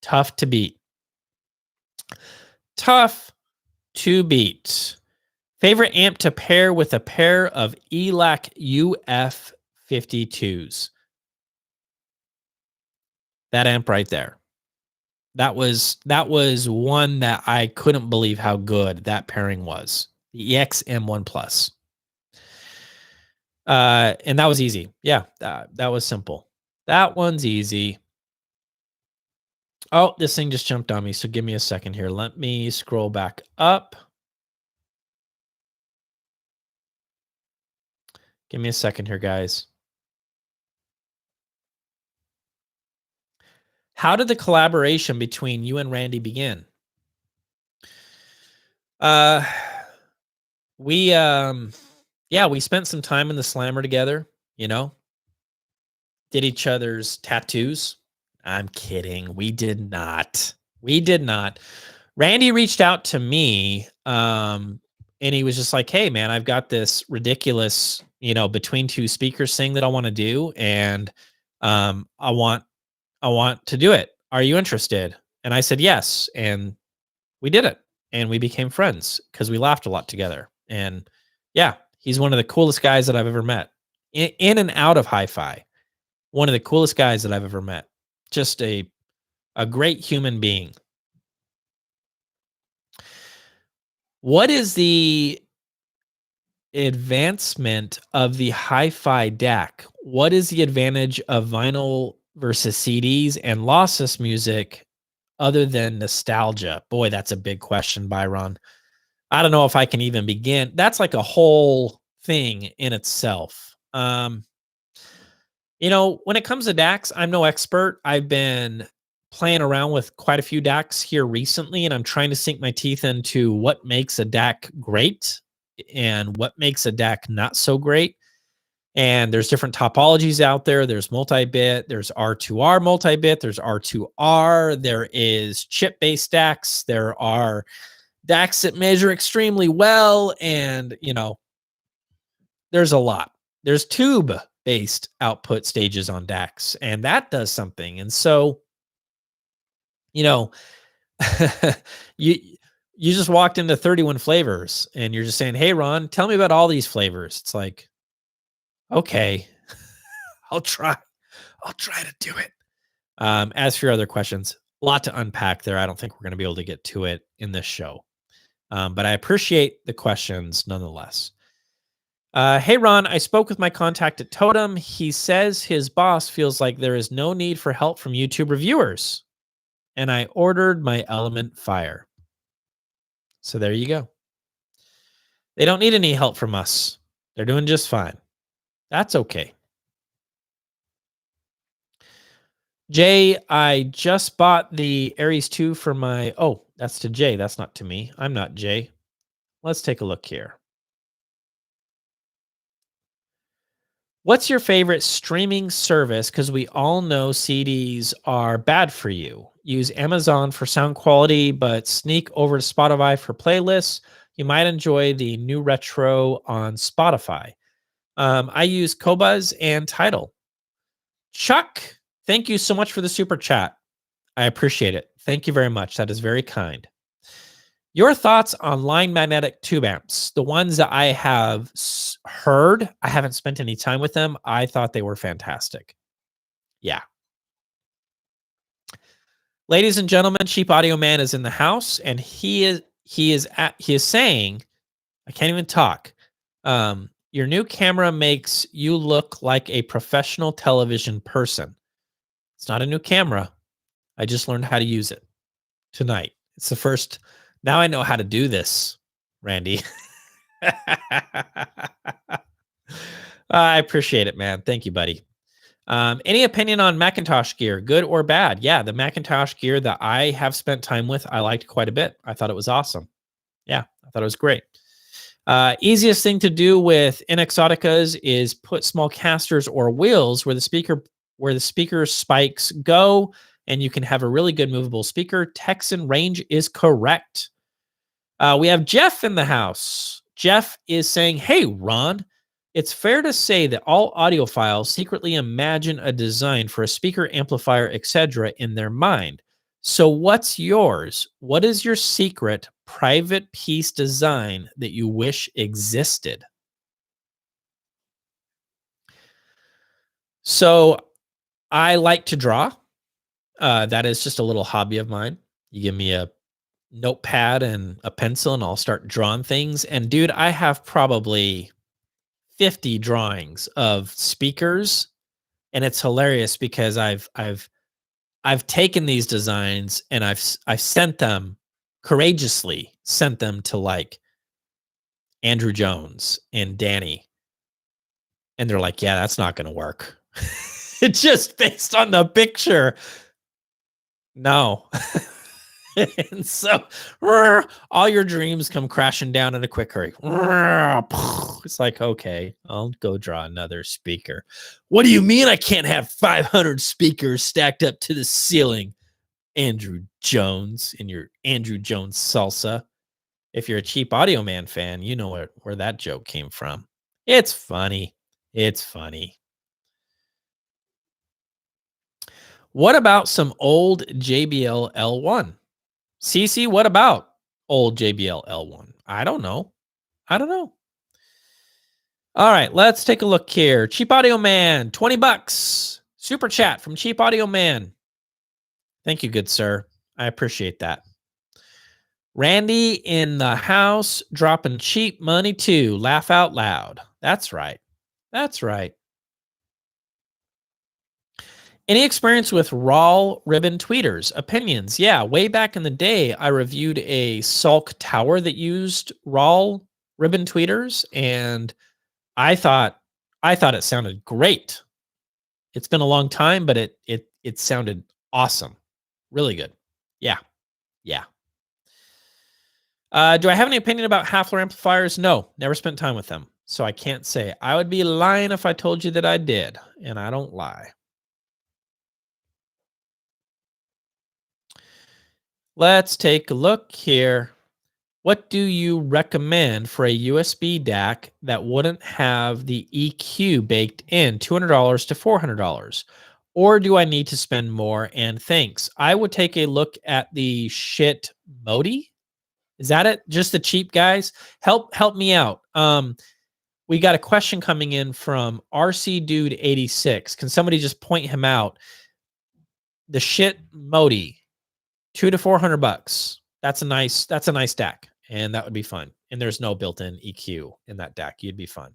tough to beat. Tough to beat. Favorite amp to pair with a pair of Elac UF52s. That amp right there. That was one that I couldn't believe how good that pairing was. The EXM1 Plus. And that was easy. Yeah, that was simple. That one's easy. Oh, this thing just jumped on me. So give me a second here. Let me scroll back up. Give me a second here, guys. How did the collaboration between you and Randy begin? We spent some time in the Slammer together, did each other's tattoos. I'm kidding. We did not. Randy reached out to me, and he was just like, hey man, I've got this ridiculous, between two speakers thing that I want to do. And, I want to do it. Are you interested? And I said, yes. And we did it. And we became friends because we laughed a lot together. And yeah, he's one of the coolest guys that I've ever met in and out of hi-fi. One of the coolest guys that I've ever met. Just a great human being. What is the advancement of the hi-fi DAC? What is the advantage of vinyl versus CDs and lossless music other than nostalgia? Boy, that's a big question, Byron. I don't know if I can even begin. That's like a whole thing in itself. When it comes to DACs, I'm no expert. I've been playing around with quite a few DACs here recently, and I'm trying to sink my teeth into what makes a DAC great and what makes a DAC not so great. And there's different topologies out there. There's multi-bit, there's R2R multi-bit, there's R2R, there is chip-based DACs, there are DACs that measure extremely well, and there's a lot. There's tube-based output stages on DACs, and that does something. And so, you just walked into 31 flavors, and you're just saying, "Hey, Ron, tell me about all these flavors." It's like, okay, I'll try to do it. As for your other questions, a lot to unpack there. I don't think we're going to be able to get to it in this show. But I appreciate the questions nonetheless. Hey, Ron, I spoke with my contact at Totem. He says his boss feels like there is no need for help from YouTube reviewers. And I ordered my Element Fire. So there you go. They don't need any help from us. They're doing just fine. That's okay. Jay, I just bought the Aries 2 for my... Oh, that's to Jay. That's not to me. I'm not Jay. Let's take a look here. What's your favorite streaming service? Because we all know CDs are bad for you. Use Amazon for sound quality, but sneak over to Spotify for playlists. You might enjoy the new retro on Spotify. I use Qobuz and Tidal. Chuck, thank you so much for the super chat. I appreciate it. Thank you very much. That is very kind. Your thoughts on line magnetic tube amps, the ones that I have heard. I haven't spent any time with them. I thought they were fantastic. Yeah. Ladies and gentlemen, Cheap Audio Man is in the house, and he is saying, I can't even talk. Your new camera makes you look like a professional television person. It's not a new camera. I just learned how to use it tonight. It's the first. Now I know how to do this, Randy. I appreciate it, man. Thank you, buddy. Any opinion on Macintosh gear, good or bad? Yeah, the Macintosh gear that I have spent time with, I liked quite a bit. I thought it was awesome. Yeah, I thought it was great. Easiest thing to do with Exoticas is put small casters or wheels where the speaker spikes go, and you can have a really good movable speaker. Texan range is correct. We have Jeff in the house. Jeff is saying, hey, Ron, it's fair to say that all audiophiles secretly imagine a design for a speaker, amplifier, etc. in their mind. So what's yours? What is your secret private piece design that you wish existed? So I like to draw. That is just a little hobby of mine. You give me a notepad and a pencil and I'll start drawing things. And dude, I have probably 50 drawings of speakers, and it's hilarious because I've taken these designs and I've sent them courageously, sent them to like Andrew Jones and Danny. And they're like, yeah, that's not going to work. It's just based on the picture. No. And so all your dreams come crashing down in a quick hurry. It's like, okay, I'll go draw another speaker. What do you mean I can't have 500 speakers stacked up to the ceiling? Andrew Jones in your Andrew Jones salsa. If you're a Cheap Audio Man fan, you know where that joke came from. It's funny. It's funny. What about some old JBL L1? CC, what about old JBL L1? I don't know. All right, let's take a look here. Cheap Audio Man, $20. Super chat from Cheap Audio Man. Thank you, good sir. I appreciate that. Randy in the house, dropping cheap money too. Laugh out loud. That's right. That's right. Any experience with raw ribbon tweeters? Opinions? Yeah, way back in the day, I reviewed a Sulk tower that used raw ribbon tweeters, and I thought it sounded great. It's been a long time, but it sounded awesome. Really good. Yeah. Yeah. Do I have any opinion about half-floor amplifiers? No, never spent time with them, so I can't say. I would be lying if I told you that I did, and I don't lie. Let's take a look here. What do you recommend for a USB DAC that wouldn't have the EQ baked in? $200 to $400. Or do I need to spend more? And thanks. I would take a look at the shit Modi. Is that it? Just the cheap guys? Help me out. We got a question coming in from RC Dude 86. Can somebody just point him out? The shit Modi, $200 to $400. That's a nice DAC, and that would be fun. And there's no built-in EQ in that DAC. You'd be fun.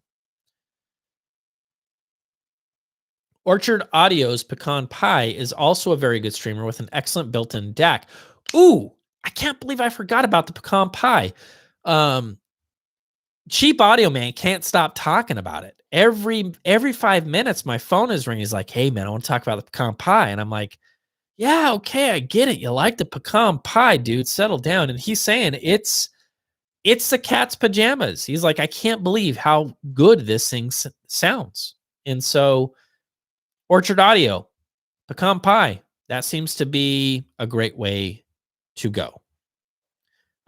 Orchard Audio's Pecan Pie is also a very good streamer with an excellent built-in DAC. Ooh, I can't believe I forgot about the Pecan Pie. Cheap Audio Man can't stop talking about it. Every 5 minutes, my phone is ringing. He's like, "Hey man, I want to talk about the Pecan Pie," and I'm like, "Yeah, okay, I get it. You like the Pecan Pie, dude. Settle down." And he's saying it's the cat's pajamas. He's like, "I can't believe how good this thing sounds." And so, Orchard Audio, Pecan Pie, that seems to be a great way to go.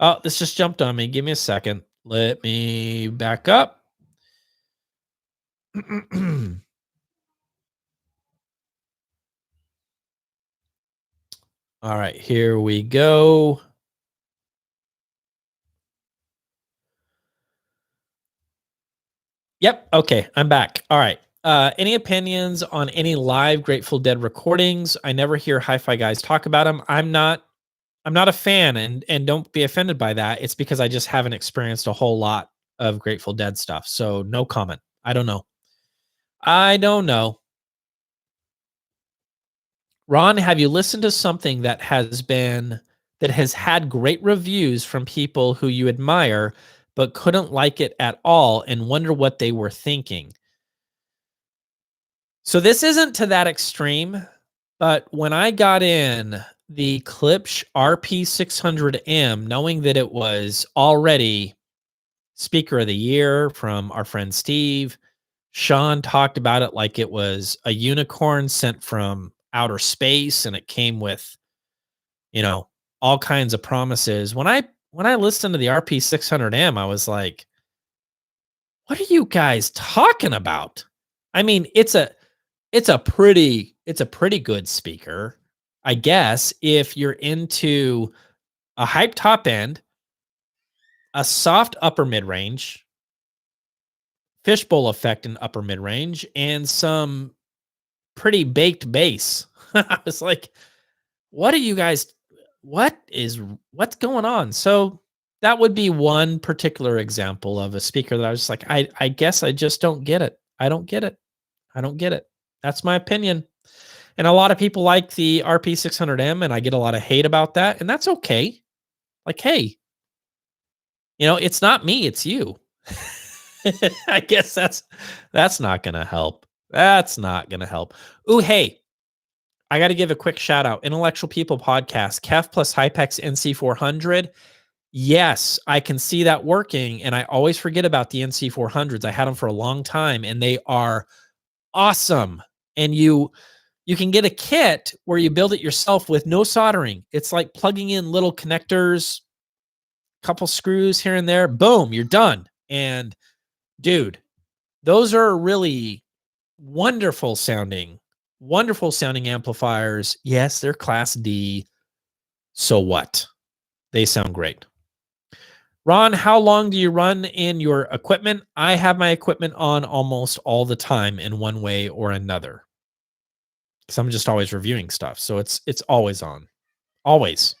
Oh, this just jumped on me. Give me a second. Let me back up. All right, here we go. Yep. Okay, I'm back. All right. Any opinions on any live Grateful Dead recordings? I never hear hi-fi guys talk about them. I'm not a fan, and don't be offended by that. It's because I just haven't experienced a whole lot of Grateful Dead stuff. So no comment. I don't know. Ron, have you listened to something that has had great reviews from people who you admire but couldn't like it at all and wonder what they were thinking? So this isn't to that extreme, but when I got in the Klipsch RP600M, knowing that it was already Speaker of the Year from our friend Steve, Sean talked about it like it was a unicorn sent from outer space, and it came with, all kinds of promises. When I listened to the RP600M, I was like, "What are you guys talking about?" I mean, it's a pretty good speaker, I guess, if you're into a hype top end, a soft upper mid range, fishbowl effect in upper mid range, and some pretty baked bass. I was like, "What are you guys? What's going on?" So that would be one particular example of a speaker that I was just like, I guess I just don't get it. I don't get it. I don't get it. That's my opinion. And a lot of people like the RP600M, and I get a lot of hate about that, and that's okay. Like, hey, it's not me, it's you. I guess that's not gonna help. That's not gonna help. Ooh, hey, I got to give a quick shout out. Intellectual People Podcast, Kef plus Hypex NC400. Yes, I can see that working, and I always forget about the NC400s. I had them for a long time, and they are awesome. And you can get a kit where you build it yourself with no soldering. It's like plugging in little connectors, couple screws here and there. Boom, you're done. And dude, those are really wonderful sounding amplifiers. Yes, they're Class D. So what? They sound great. Ron, how long do you run in your equipment? I have my equipment on almost all the time in one way or another, because I'm just always reviewing stuff. So it's always on. Always.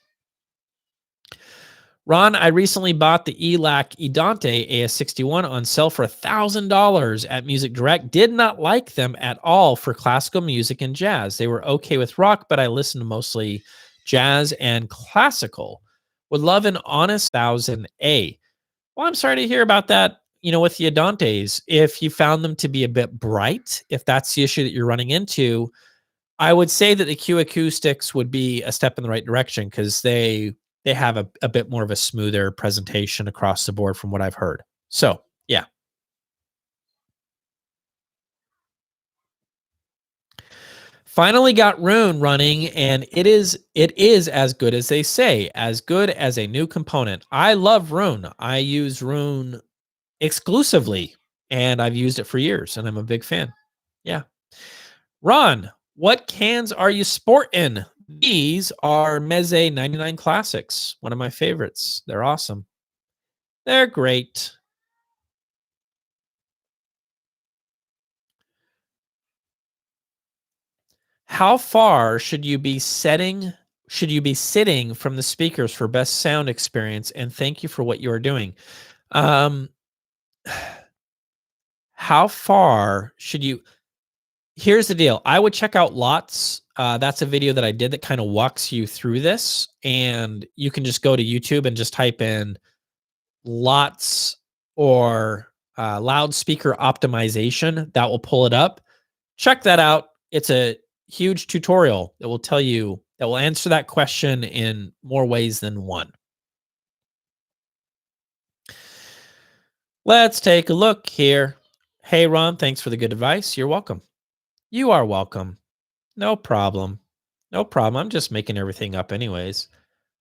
Ron, I recently bought the Elac Edante AS61 on sale for $1,000 at Music Direct. Did not like them at all for classical music and jazz. They were okay with rock, but I listened to mostly jazz and classical. Would love an honest 1000A. Well, I'm sorry to hear about that, with the Edantes. If you found them to be a bit bright, if that's the issue that you're running into, I would say that the Q Acoustics would be a step in the right direction because they have a bit more of a smoother presentation across the board from what I've heard. So, yeah. Finally got Rune running, and it is as good as they say, as good as a new component. I love Rune. I use Rune exclusively, and I've used it for years, and I'm a big fan. Yeah. Ron, what cans are you sporting? These are Meze 99 Classics, one of my favorites. They're awesome. They're great. How far should you be sitting from the speakers for best sound experience? And thank you for what you are doing. Um, how far should you? Here's the deal. I would check out Lots. That's a video that I did that kind of walks you through this, and you can just go to YouTube and just type in Lots or loudspeaker optimization. That will pull it up. Check that out. It's a huge tutorial that will tell you that will answer that question in more ways than one. Let's take a look here. Hey, Ron, thanks for the good advice. You're welcome. You are welcome. No problem. No problem. I'm just making everything up, anyways.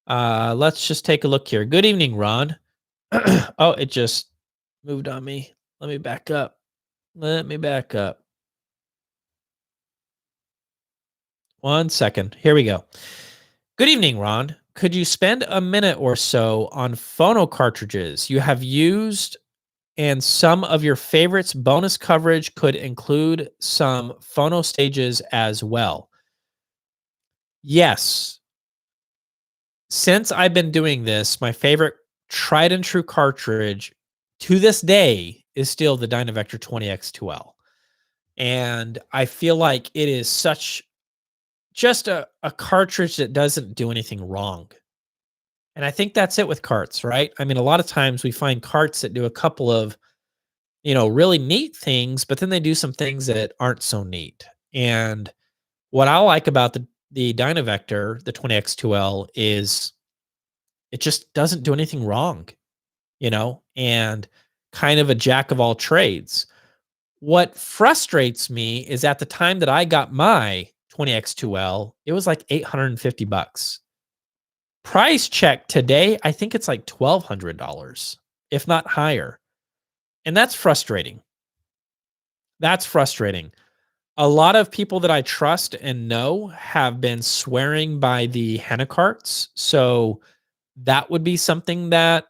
Let's just take a look here. Good evening, Ron. Oh, it just moved on me. Let me back up. Let me back up. 1 second. Here we go. Good evening, Ron. Could you spend a minute or so on phono cartridges you have used and some of your favorites? Bonus coverage could include some phono stages as well. Yes. Since I've been doing this, my favorite tried and true cartridge to this day is still the Dynavector 20X2L. And I feel like it is such just a cartridge that doesn't do anything wrong. And I think that's it with carts, right? I mean, a lot of times we find carts that do a couple of, really neat things, but then they do some things that aren't so neat. And what I like about the Dynavector, the 20X2L, is it just doesn't do anything wrong, and kind of a jack of all trades. What frustrates me is at the time that I got my 20X2L, it was like $850. Price check today, I think it's like $1,200, if not higher. And that's frustrating. That's frustrating. A lot of people that I trust and know have been swearing by the Hanacarts. So that would be something that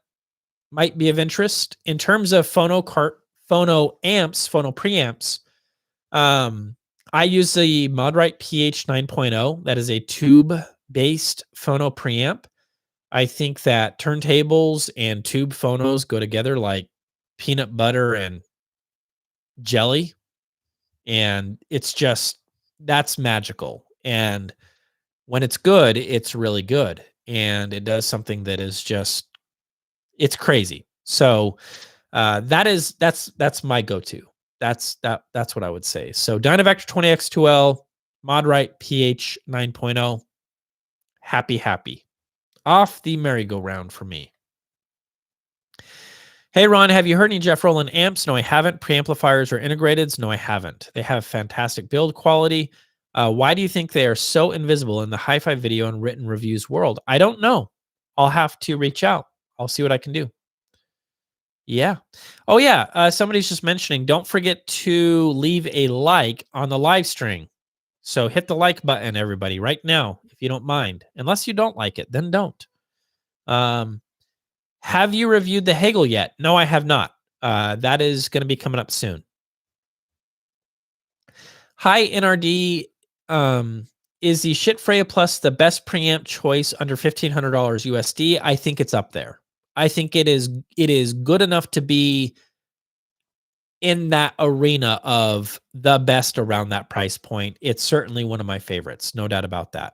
might be of interest. In terms of phono amps, phono preamps, I use the Modrite PH 9.0. That is a tube-based phono preamp. I think that turntables and tube phonos go together like peanut butter and jelly. And that's magical. And when it's good, it's really good. And it does something that is it's crazy. So that's my go-to. That's what I would say. So Dynavector 20X2L, Modrite PH 9.0, happy. Off the merry-go-round for me. Hey, Ron, have you heard any Jeff Rowland amps? No, I haven't. Preamplifiers or integrateds? No, I haven't. They have fantastic build quality. Why do you think they are so invisible in the hi-fi video and written reviews world? I don't know. I'll have to reach out. I'll see what I can do. Yeah. Oh, yeah. Somebody's just mentioning, don't forget to leave a like on the live stream. So hit the like button, everybody, right now, if you don't mind. Unless you don't like it, then don't. Have you reviewed the Hagel yet? No, I have not. That is going to be coming up soon. Hi, NRD. Is the Shit Freya Plus the best preamp choice under $1,500 USD? I think it's up there. I think it is good enough to be in that arena of the best around that price point. It's certainly one of my favorites, no doubt about that.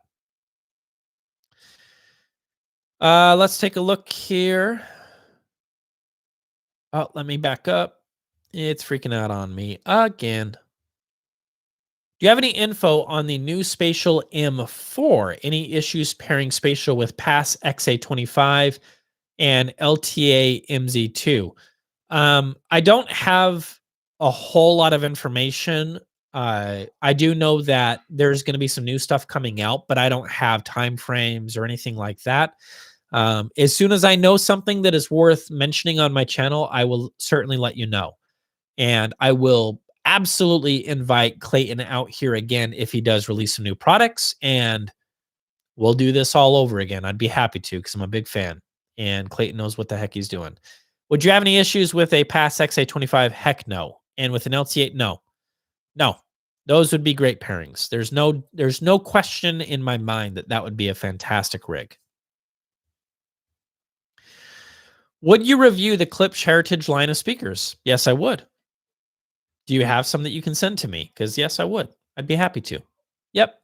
Let's take a look here. Oh, let me back up. It's freaking out on me again. Do you have any info on the new Spatial M4? Any issues pairing Spatial with Pass XA25 and LTA MZ2? I don't have a whole lot of information. I do know that there's going to be some new stuff coming out, but I don't have time frames or anything like that. As soon as I know something that is worth mentioning on my channel, I will certainly let you know. And I will absolutely invite Clayton out here again if he does release some new products, and we'll do this all over again. I'd be happy to because I'm a big fan, and Clayton knows what the heck he's doing. Would you have any issues with a Pass XA25? Heck no. And with an LT8? No. No. Those would be great pairings. There's no question in my mind that that would be a fantastic rig. Would you review the Klipsch Heritage line of speakers? Yes, I would. Do you have some that you can send to me? Because yes, I would. I'd be happy to. Yep.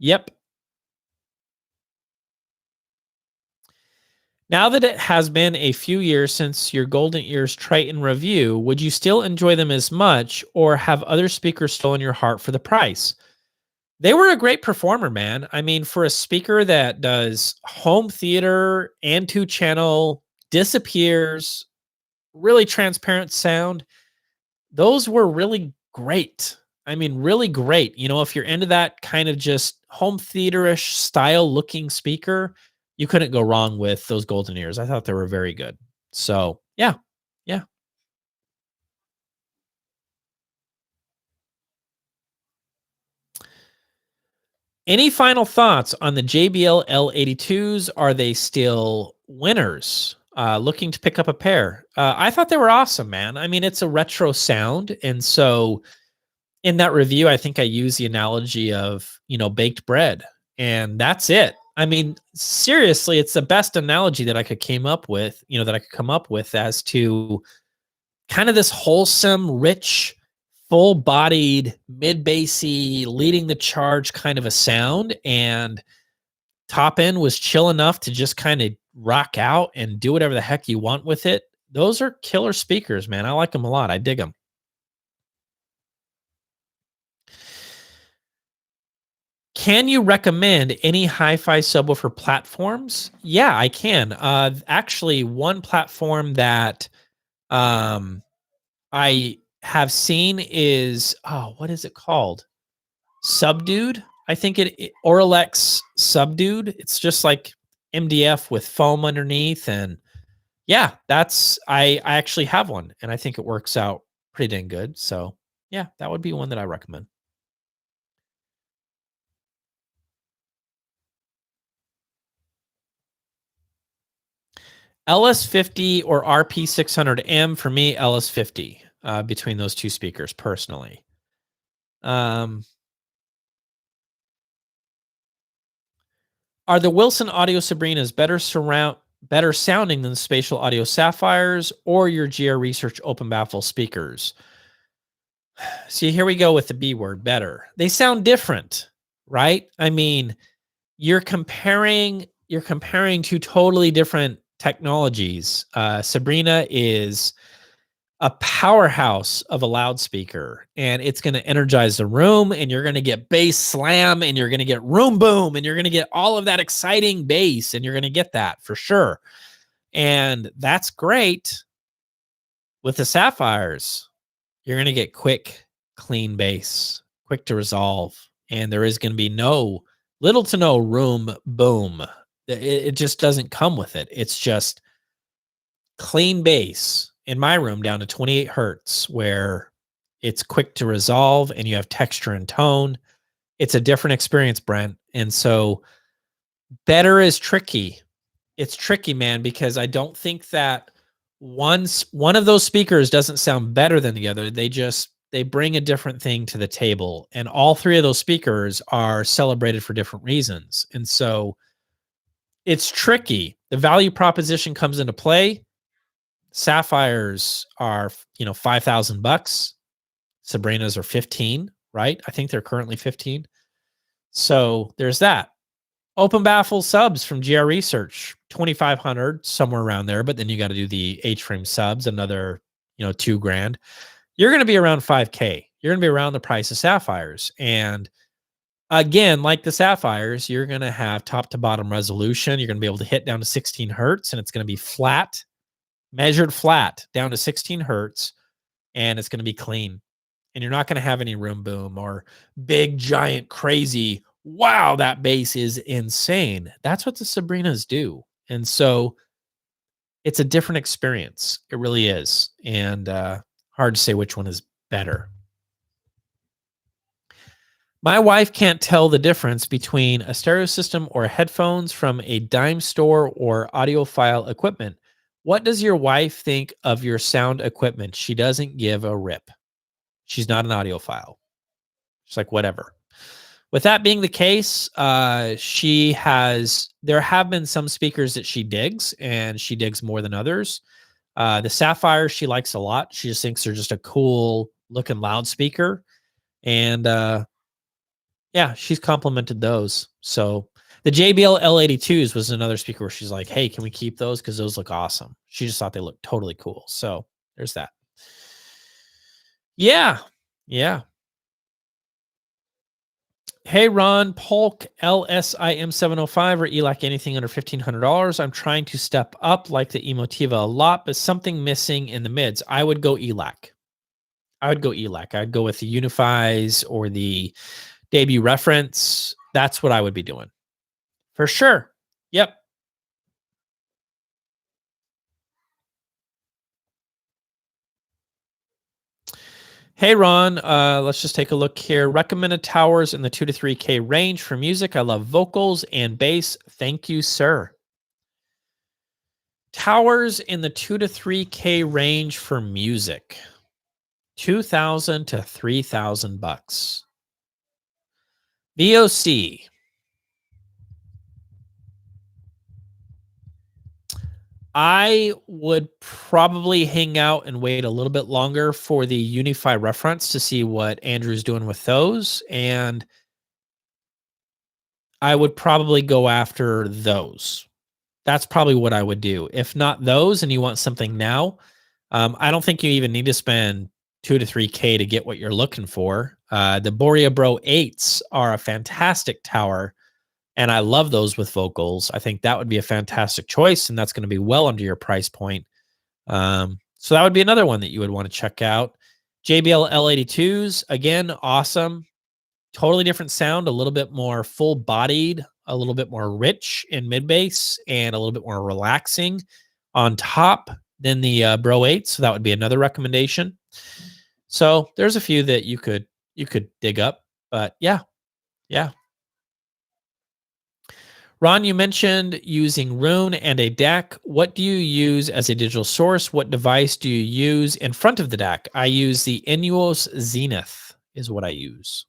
Yep. Now that it has been a few years since your Golden Ears Triton review, would you still enjoy them as much, or have other speakers stolen your heart for the price? They were a great performer, man. I mean, for a speaker that does home theater and 2-channel, disappears, really transparent sound, those were really great. I mean, really great. You know, if you're into that kind of just home theater-ish style looking speaker, you couldn't go wrong with those Golden Ears. I thought they were very good. So yeah, yeah. Any final thoughts on the JBL L82s? Are they still winners? Looking to pick up a pair. I thought they were awesome, man. I mean, it's a retro sound. And so in that review, I think I used the analogy of, you know, baked bread. And that's it. I mean, seriously, it's the best analogy that I could come up with as to kind of this wholesome, rich, full-bodied, mid-bassy, leading the charge kind of a sound, and top end was chill enough to just kind of rock out and do whatever the heck you want with it. Those are killer speakers, man. I like them a lot. I dig them. Can you recommend any hi-fi subwoofer platforms? Yeah, I can. Actually, one platform that I have seen is, what is it called? Subdued. I think or Elac Subdued. It's just like MDF with foam underneath, and yeah, I actually have one, and I think it works out pretty dang good. So yeah, that would be one that I recommend. LS50 or RP600M. For me, LS50, between those two speakers personally. Are the Wilson Audio Sabrinas better sounding than the Spatial Audio Sapphires or your GR Research open baffle speakers? See, here we go with the B word, better. They sound different, right? I mean, you're comparing two totally different technologies. Sabrina is a powerhouse of a loudspeaker, and it's going to energize the room, and you're going to get bass slam, and you're going to get room boom, and you're going to get all of that exciting bass, and you're going to get that for sure. And that's great. With the Sapphires, you're going to get quick, clean bass, quick to resolve, and there is going to be little to no room boom. It just doesn't come with it. It's just clean bass in my room down to 28 hertz, where it's quick to resolve and you have texture and tone. It's a different experience, Brent. And so better is tricky. It's tricky, man, because I don't think that one of those speakers doesn't sound better than the other. They bring a different thing to the table, and all three of those speakers are celebrated for different reasons. And so it's tricky. The value proposition comes into play. Sapphires are, $5,000. Sabrinas are 15, right? I think they're currently 15. So there's that. Open baffle subs from GR Research, 2,500, somewhere around there. But then you got to do the H-frame subs, another, $2,000. You're going to be around $5K. you're going to be around the price of Sapphires. And again, like the Sapphires, you're going to have top to bottom resolution. You're going to be able to hit down to 16 hertz, and it's going to be flat, measured flat down to 16 hertz, and it's going to be clean. And you're not going to have any room boom or big, giant, crazy, wow, that bass is insane. That's what the Sabrinas do. And so it's a different experience. It really is. And hard to say which one is better. My wife can't tell the difference between a stereo system or headphones from a dime store or audiophile equipment. What does your wife think of your sound equipment? She doesn't give a rip. She's not an audiophile. She's like, whatever. With that being the case, there have been some speakers that she digs, and she digs more than others. The Sapphire she likes a lot. She just thinks they're just a cool looking loudspeaker. And yeah, she's complimented those. So the JBL L82s was another speaker where she's like, hey, can we keep those? Because those look awesome. She just thought they looked totally cool. So there's that. Yeah. Yeah. Hey, Ron, Polk LSIM 705 or Elac anything under $1,500. I'm trying to step up like the Emotiva a lot, but something missing in the mids. I would go Elac. I'd go with the Unifies or the Debut Reference. That's what I would be doing. For sure. Yep. Hey, Ron, let's just take a look here. Recommended towers in the 2 to 3K range for music. I love vocals and bass. Thank you, sir. Towers in the 2 to 3K range for music. $2,000 to $3,000. VOC. I would probably hang out and wait a little bit longer for the Unify reference to see what Andrew's doing with those. And I would probably go after those. That's probably what I would do. If not those and you want something now, I don't think you even need to spend 2 to 3K to get what you're looking for. The Borea Bro 8s are a fantastic tower, and I love those with vocals. I think that would be a fantastic choice, and that's going to be well under your price point. So that would be another one that you would want to check out. JBL L82s, again, awesome. Totally different sound, a little bit more full-bodied, a little bit more rich in mid-bass, and a little bit more relaxing on top than the Bro 8. So that would be another recommendation. So there's a few that you could dig up, but yeah. Ron, you mentioned using Rune and a DAC. What do you use as a digital source? What device do you use in front of the DAC? I use the Inuos Zenith is what I use.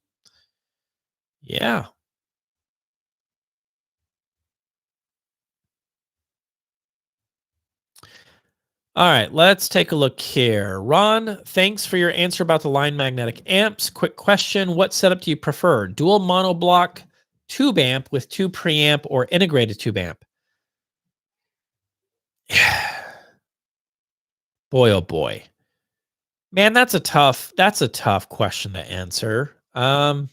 Yeah. All right, let's take a look here. Ron, thanks for your answer about the line magnetic amps. Quick question. What setup do you prefer? Dual monoblock tube amp with 2 preamp or integrated tube amp? Boy, oh boy. Man, that's a tough question to answer. In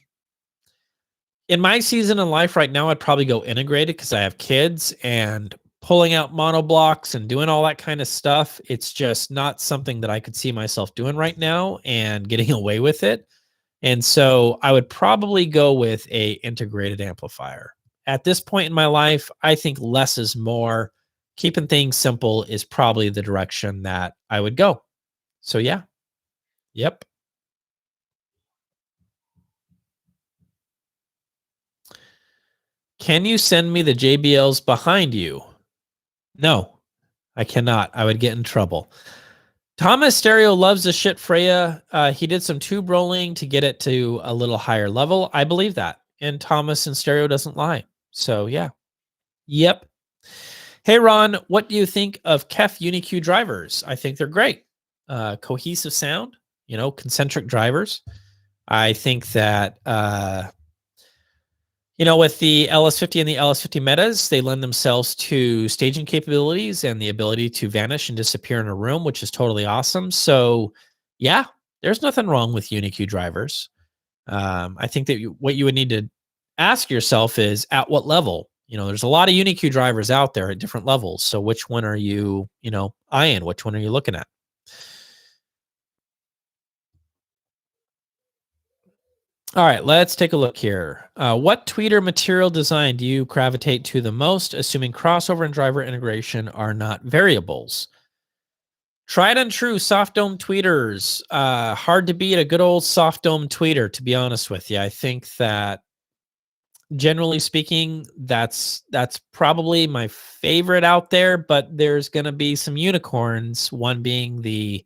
my season in life right now, I'd probably go integrated because I have kids, and pulling out monoblocks and doing all that kind of stuff, it's just not something that I could see myself doing right now and getting away with it. And so I would probably go with a integrated amplifier. At this point in my life, I think less is more. Keeping things simple is probably the direction that I would go. So yeah. Yep. Can you send me the JBLs behind you? No, I cannot. I would get in trouble. Thomas Stereo loves the shit Freya. He did some tube rolling to get it to a little higher level. I believe that. And Thomas and Stereo doesn't lie. So yeah. Yep. Hey, Ron, what do you think of KEF UniQ drivers? I think they're great. Cohesive sound, concentric drivers. I think that, with the LS50 and the LS50 metas, they lend themselves to staging capabilities and the ability to vanish and disappear in a room, which is totally awesome. So yeah, There's nothing wrong with UniQ drivers. I think that what you would need to ask yourself is at what level. There's a lot of UniQ drivers out there at different levels. So which one are you, eyeing? Which one are you looking at? All right, let's take a look here. What tweeter material design do you gravitate to the most, assuming crossover and driver integration are not variables? Tried and true soft dome tweeters. Hard to beat a good old soft dome tweeter, to be honest with you. I think that generally speaking, that's probably my favorite out there, but there's gonna be some unicorns, one being the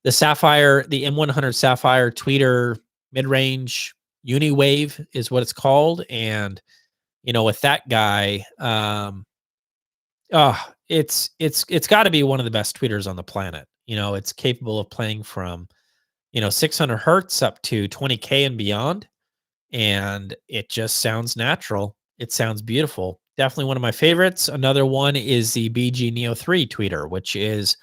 Sapphire, the M100 Sapphire tweeter mid-range UniWave is what it's called. And with that guy, it's got to be one of the best tweeters on the planet. It's capable of playing from 600 hertz up to 20K and beyond, and it just sounds natural. It sounds beautiful. Definitely one of my favorites. Another one is the BG Neo 3 tweeter, which is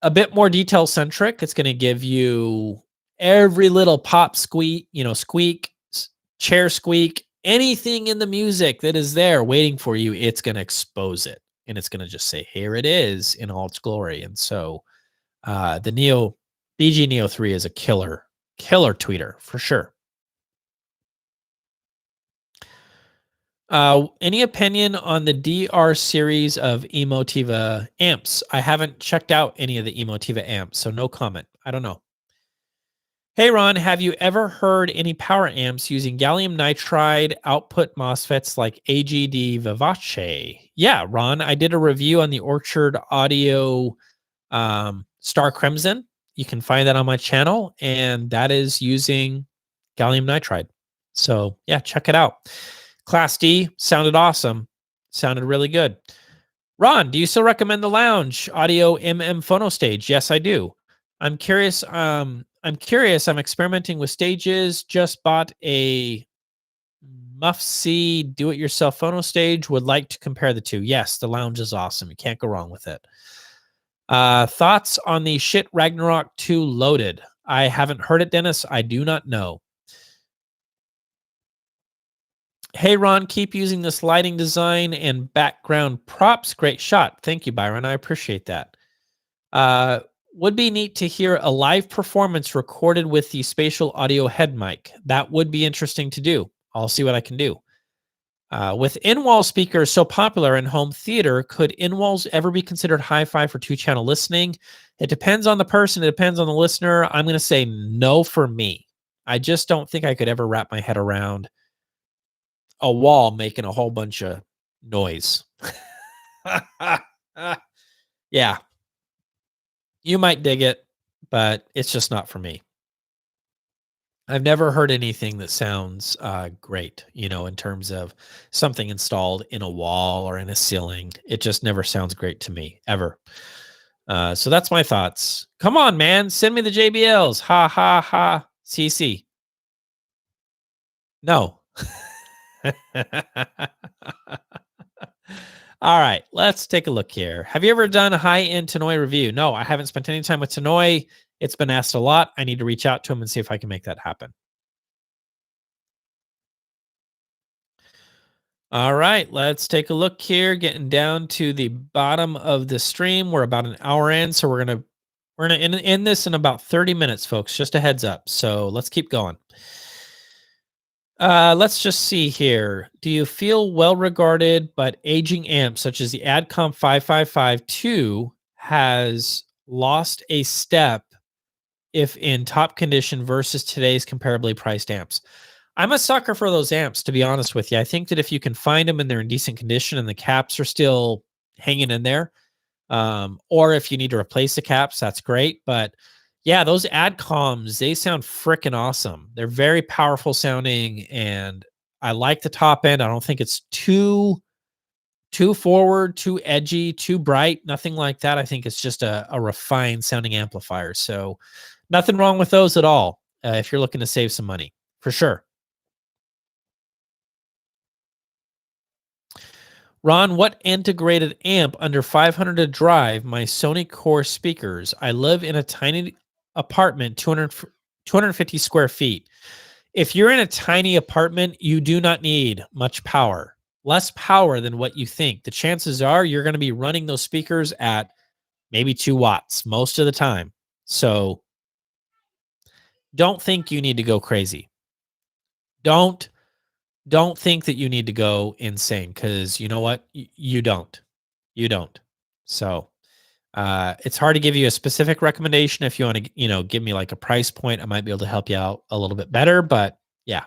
a bit more detail centric. It's going to give you every little pop, squeak, squeak, chair squeak, anything in the music that is there waiting for you. It's going to expose it, and it's going to just say, here it is in all its glory. And so the BG Neo 3 is a killer tweeter for sure. Any opinion on the DR series of Emotiva amps? I haven't checked out any of the Emotiva amps, so no comment. I don't know. Hey, Ron, have you ever heard any power amps using gallium nitride output MOSFETs like AGD Vivace? Yeah, Ron, I did a review on the Orchard Audio Star Crimson. You can find that on my channel, and that is using gallium nitride. So yeah, check it out. Class D sounded awesome. Sounded really good. Ron, do you still recommend the Lounge Audio Phono Stage? Yes, I do. I'm curious. I'm experimenting with stages. Just bought a Mufsy do-it-yourself phono stage. Would like to compare the two. Yes, the Lounge is awesome. You can't go wrong with it. Thoughts on the Shit Ragnarok 2 Loaded? I haven't heard it, Dennis. I do not know. Hey, Ron, keep using this lighting design and background props. Great shot. Thank you, Byron. I appreciate that. Would be neat to hear a live performance recorded with the Spatial audio head mic. That would be interesting to do. I'll see what I can do. With in-wall speakers so popular in home theater, could in-walls ever be considered hi-fi for two-channel listening? It depends on the person. It depends on the listener. I'm going to say no for me. I just don't think I could ever wrap my head around a wall making a whole bunch of noise. Yeah. You might dig it, but it's just not for me. I've never heard anything that sounds great, in terms of something installed in a wall or in a ceiling. It just never sounds great to me, ever. So that's my thoughts. Come on, man. Send me the JBLs. Ha, ha, ha. CC. No. All right, let's take a look here. Have you ever done a high-end Tannoy review? No, I haven't spent any time with Tannoy. It's been asked a lot. I need to reach out to him and see if I can make that happen. All right, let's take a look here. Getting down to the bottom of the stream. We're about an hour in, so we're gonna end this in about 30 minutes, folks. Just a heads up. So let's keep going. Let's just see here. Do you feel well-regarded but aging amps such as the Adcom 5552 has lost a step if in top condition versus today's comparably priced amps? I'm a sucker for those amps, to be honest with you. I think that if you can find them and they're in decent condition and the caps are still hanging in there, or if you need to replace the caps, that's great. But yeah, those Adcoms, they sound freaking awesome. They're very powerful sounding, and I like the top end. I don't think it's too forward, too edgy, too bright, nothing like that. I think it's just a refined sounding amplifier. So nothing wrong with those at all if you're looking to save some money, for sure. Ron, what integrated amp under 500 to drive my Sony Core speakers? I live in a tiny apartment, 250 square feet. If you're in a tiny apartment, you do not need much power, less power than what you think. The chances are you're going to be running those speakers at maybe 2 watts most of the time. So don't think you need to go crazy. Don't think that you need to go insane, because you know what? You don't. You don't. So it's hard to give you a specific recommendation. If you want to, give me like a price point, I might be able to help you out a little bit better. But yeah.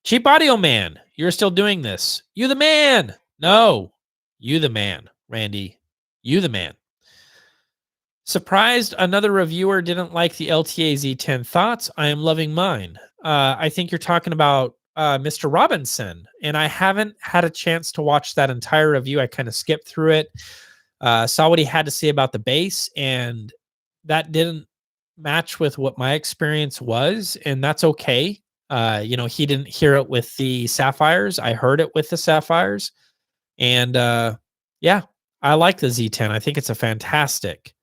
Cheap Audio Man, you're still doing this. You the man. No, you the man, Randy. You the man. Surprised another reviewer didn't like the LTA Z10 thoughts. I am loving mine. I think you're talking about Mr. Robinson, and I haven't had a chance to watch that entire review. I kind of skipped through it, saw what he had to say about the bass, and that didn't match with what my experience was, and that's okay. He didn't hear it with the Sapphires. I heard it with the Sapphires, and yeah, I like the Z10. I think it's a fantastic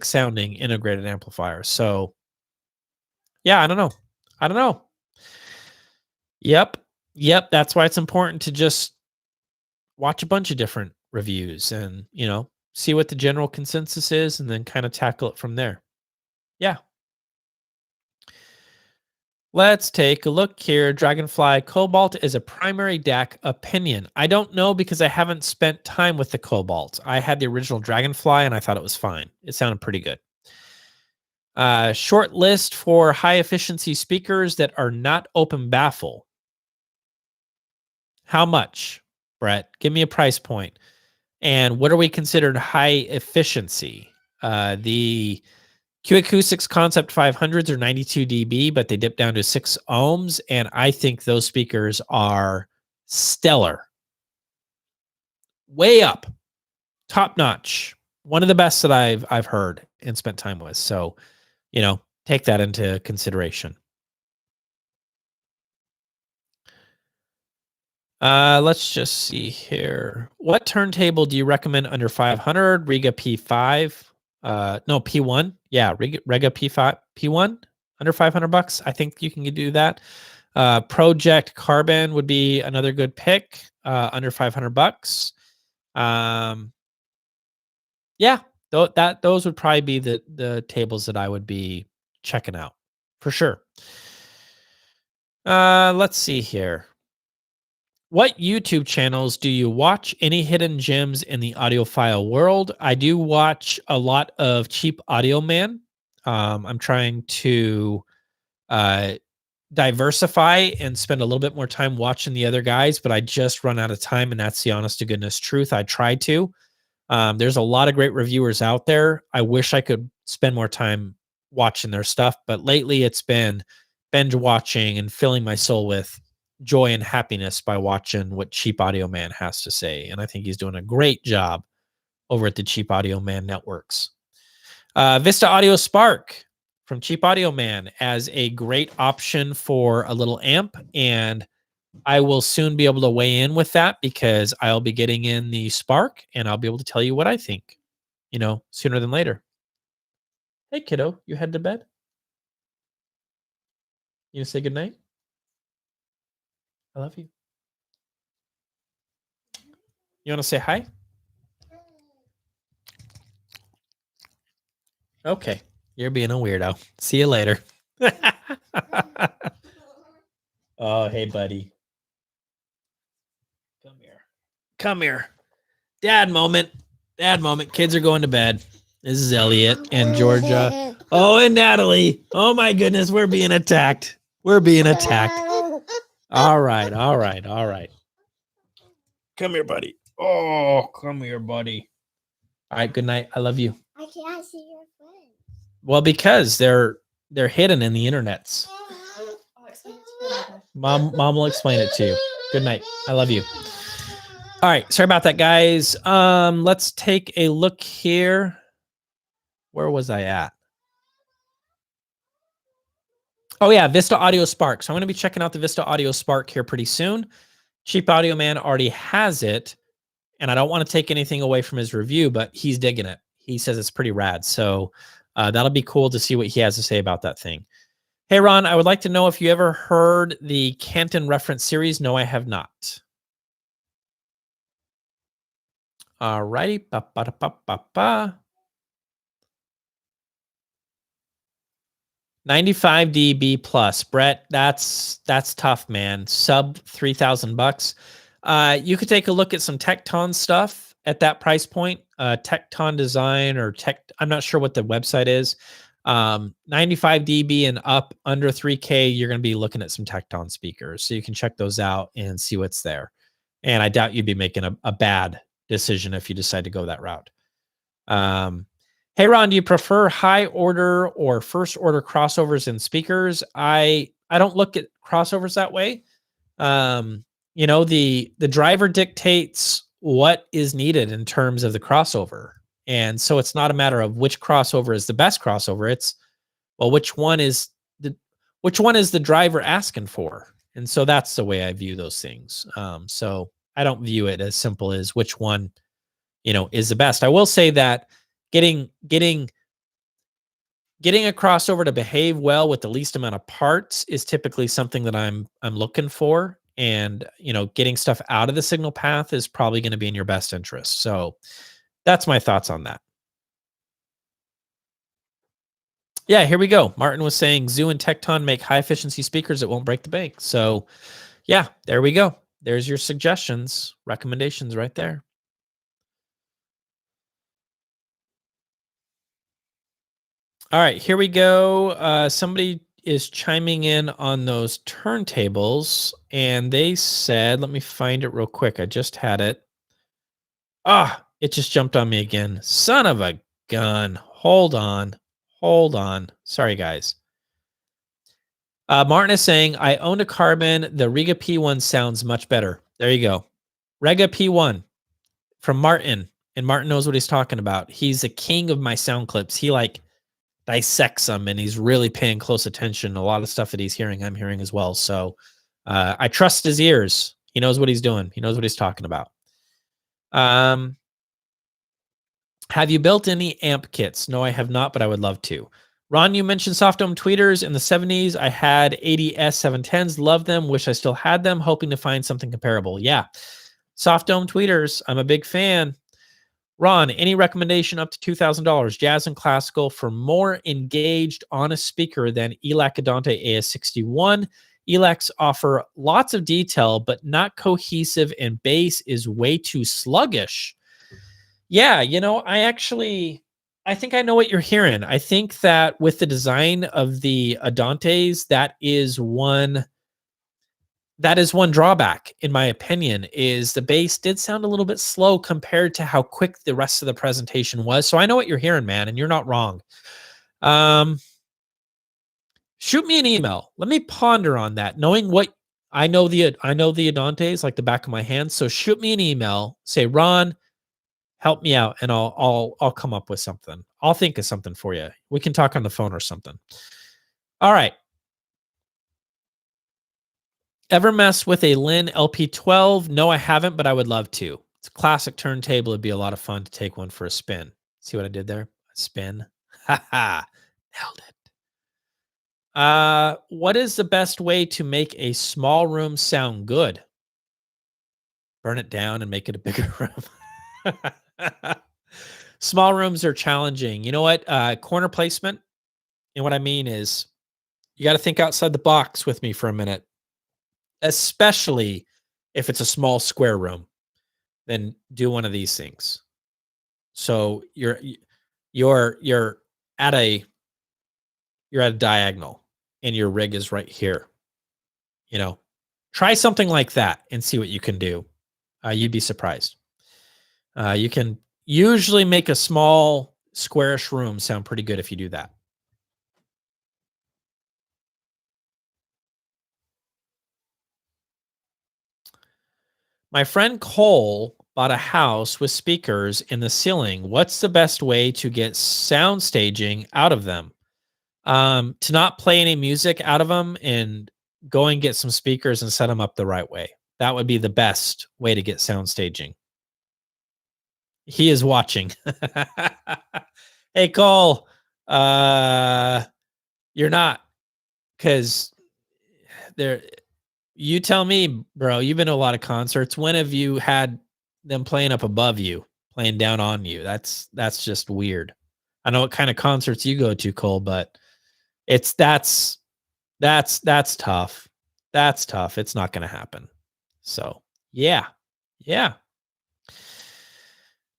sounding integrated amplifier. So yeah, I don't know. Yep. That's why it's important to just watch a bunch of different reviews and, see what the general consensus is and then kind of tackle it from there. Yeah. Let's take a look here. Dragonfly Cobalt is a primary DAC opinion. I don't know because I haven't spent time with the Cobalt. I had the original Dragonfly and I thought it was fine. It sounded pretty good. Short list for high efficiency speakers that are not open baffle. How much, Brett? Give me a price point. And what are we considered high efficiency? The Q Acoustics Concept 500s are 92 dB, but they dip down to 6 ohms, and I think those speakers are stellar. Way up, top notch, one of the best that I've heard and spent time with. So, take that into consideration. Let's just see here. What turntable do you recommend under 500? Riga P5? No, P1. Yeah, Riga P1 under $500. I think you can do that. Project Carbon would be another good pick, under $500. Yeah, those would probably be the tables that I would be checking out for sure. Let's see here. What YouTube channels do you watch? Any hidden gems in the audiophile world? I do watch a lot of Cheap Audio Man. I'm trying to diversify and spend a little bit more time watching the other guys, but I just run out of time, and that's the honest to goodness truth. I try to. There's a lot of great reviewers out there. I wish I could spend more time watching their stuff, but lately it's been binge watching and filling my soul with joy and happiness by watching what Cheap Audio Man has to say. And I think he's doing a great job over at the Cheap Audio Man networks. Vista Audio Spark from Cheap Audio Man as a great option for a little amp. And I will soon be able to weigh in with that because I'll be getting in the Spark and I'll be able to tell you what I think, sooner than later. Hey, kiddo, you head to bed? You gonna say goodnight? I love you. You want to say hi? Okay. You're being a weirdo. See you later. Oh, hey, buddy. Come here. Dad moment. Kids are going to bed. This is Elliot and Georgia. Oh, and Natalie. Oh, my goodness. We're being attacked. All right. Come here, buddy. Oh, come here, buddy. All right, good night. I love you. I can't see your friends. Well, because they're hidden in the internets. Mom will explain it to you. Good night. I love you. All right, sorry about that, guys. Let's take a look here. Where was I at? Oh, yeah, Vista Audio Spark. So I'm going to be checking out the Vista Audio Spark here pretty soon. Cheap Audio Man already has it, and I don't want to take anything away from his review, but he's digging it. he says it's pretty rad. So that'll be cool to see what he has to say about that thing. Hey, Ron, I would like to know if you ever heard the Canton reference series. No, I have not. All righty. 95 dB plus. Brett, that's tough, man. Sub $3,000. You could take a look at some Techton stuff at that price point. Techton design or I'm not sure what the website is. 95 dB and up under 3K, you're going to be looking at some Techton speakers. So you can check those out and see what's there. And I doubt you'd be making a bad decision if you decide to go that route. Hey, Ron, do you prefer high order or first order crossovers in speakers? I don't look at crossovers that way. You know, the driver dictates what is needed in terms of the crossover. And so it's not a matter of which crossover is the best crossover. It's, well, which one is the driver asking for? And so that's the way I view those things. So I don't view it as simple as which one, you know, is the best. I will say that getting a crossover to behave well with the least amount of parts is typically something that I'm looking for. And, you know, getting stuff out of the signal path is probably going to be in your best interest. So that's my thoughts on that. Yeah, here we go. Martin was saying Zoo and Techton make high efficiency speakers that won't break the bank. So yeah, there we go. There's your suggestions, recommendations right there. All right, here we go. Somebody is chiming in on those turntables, and they said, let me find it real quick. I just had it. Ah, it just jumped on me again. Son of a gun. Hold on. Sorry, guys. Martin is saying, I owned a Carbon. The Riga P1 sounds much better. There you go. Riga P1 from Martin. And Martin knows what he's talking about. He's the king of my sound clips. He like dissects them, and he's really paying close attention. A lot of stuff that he's hearing, I'm hearing as well. So I trust his ears. He knows what he's doing. He knows what he's talking about. Have you built any amp kits? No, I have not, but I would love to. Ron, you mentioned soft dome tweeters in the 70s. I had 80S 710s. Love them. Wish I still had them. Hoping to find something comparable. Yeah. Soft dome tweeters. I'm a big fan. Ron, any recommendation up to $2,000, jazz and classical for more engaged on a speaker than Elac Adante AS61? Elacs offer lots of detail, but not cohesive, and bass is way too sluggish. Yeah, you know, I think I know what you're hearing. I think that with the design of the Adantes, that is one drawback, in my opinion, is the bass did sound a little bit slow compared to how quick the rest of the presentation was. So I know what you're hearing, man, and you're not wrong. Shoot me an email. Let me ponder on that. Knowing what I know the Adantes like the back of my hand. So shoot me an email. Say, Ron, help me out, and I'll come up with something. I'll think of something for you. We can talk on the phone or something. All right. Ever mess with a Lin LP12? No, I haven't, but I would love to. It's a classic turntable. It'd be a lot of fun to take one for a spin. See what I did there? A spin. Ha ha. Nailed it. What is the best way to make a small room sound good? Burn it down and make it a bigger room. Small rooms are challenging. You know what? Corner placement. And what I mean is you got to think outside the box with me for a minute, especially if it's a small square room. Then do one of these things. So you're at a diagonal and your rig is right here. You know, try something like that and see what you can do. You'd be surprised. You can usually make a small squarish room sound pretty good if you do that. My friend Cole bought a house with speakers in the ceiling. What's the best way to get sound staging out of them? To not play any music out of them and go and get some speakers and set them up the right way. That would be the best way to get sound staging. He is watching. Hey, Cole, you're not, because there. You tell me, bro. You've been to a lot of concerts. When have you had them playing up above you, playing down on you? That's just weird. I know what kind of concerts you go to, Cole, but that's tough. That's tough. It's not going to happen. So yeah.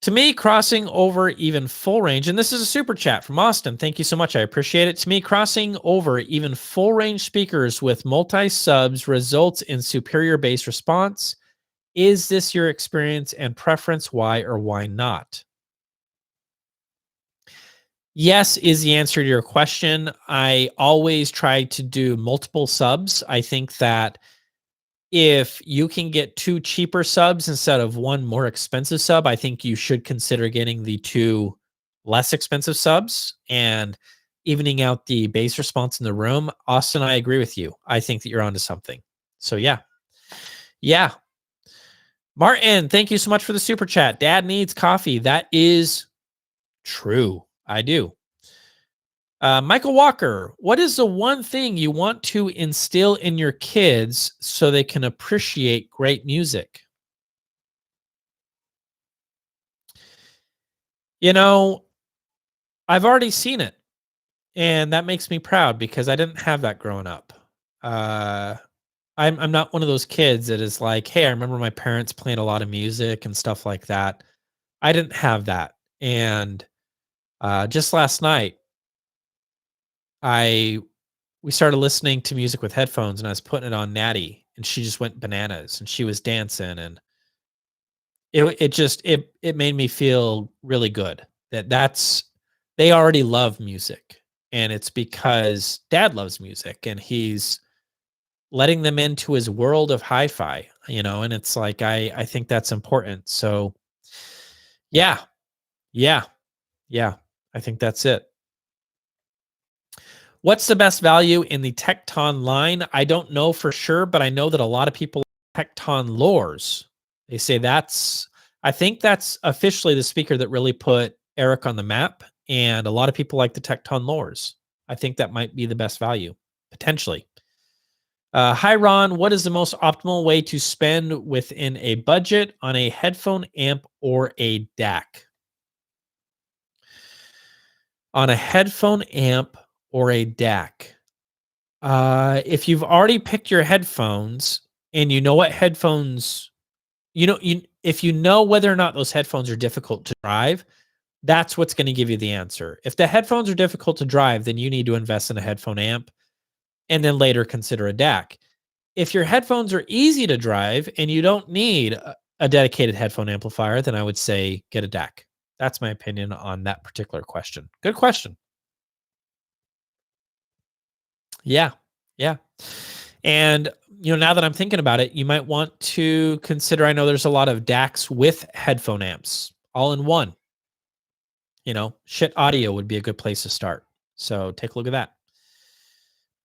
To me, crossing over even full range, and this is a super chat from Austin. Thank you so much. I appreciate it. To me, crossing over even full range speakers with multi subs results in superior bass response. Is this your experience and preference? Why or why not? Yes, is the answer to your question. I always try to do multiple subs. I think that if you can get 2 cheaper subs instead of 1 more expensive sub, I think you should consider getting the 2 less expensive subs and evening out the bass response in the room. Austin, I agree with you. I think that you're onto something. So yeah. Martin, thank you so much for the super chat. Dad needs coffee. That is true. I do. Michael Walker, what is the one thing you want to instill in your kids so they can appreciate great music? You know, I've already seen it, and that makes me proud because I didn't have that growing up. I'm not one of those kids that is like, hey, I remember my parents playing a lot of music and stuff like that. I didn't have that. And just last night, we started listening to music with headphones, and I was putting it on Natty, and she just went bananas, and she was dancing, and it made me feel really good that's they already love music, and it's because Dad loves music, and he's letting them into his world of hi-fi, and it's like I think that's important. So yeah, I think that's it. What's the best value in the Techton line? I don't know for sure, but I know that a lot of people like Techton Lures. They say I think that's officially the speaker that really put Eric on the map, and a lot of people like the Techton Lures. I think that might be the best value, potentially. Hi, Ron. What is the most optimal way to spend within a budget on a headphone amp or a DAC? On a headphone amp or a DAC? If you've already picked your headphones and you know what headphones, if you know whether or not those headphones are difficult to drive, that's what's going to give you the answer. If the headphones are difficult to drive, then you need to invest in a headphone amp and then later consider a DAC. If your headphones are easy to drive and you don't need a dedicated headphone amplifier, then I would say get a DAC. That's my opinion on that particular question. Good question. Yeah. And, now that I'm thinking about it, you might want to consider, I know there's a lot of DACs with headphone amps all in one. Shit Audio would be a good place to start. So take a look at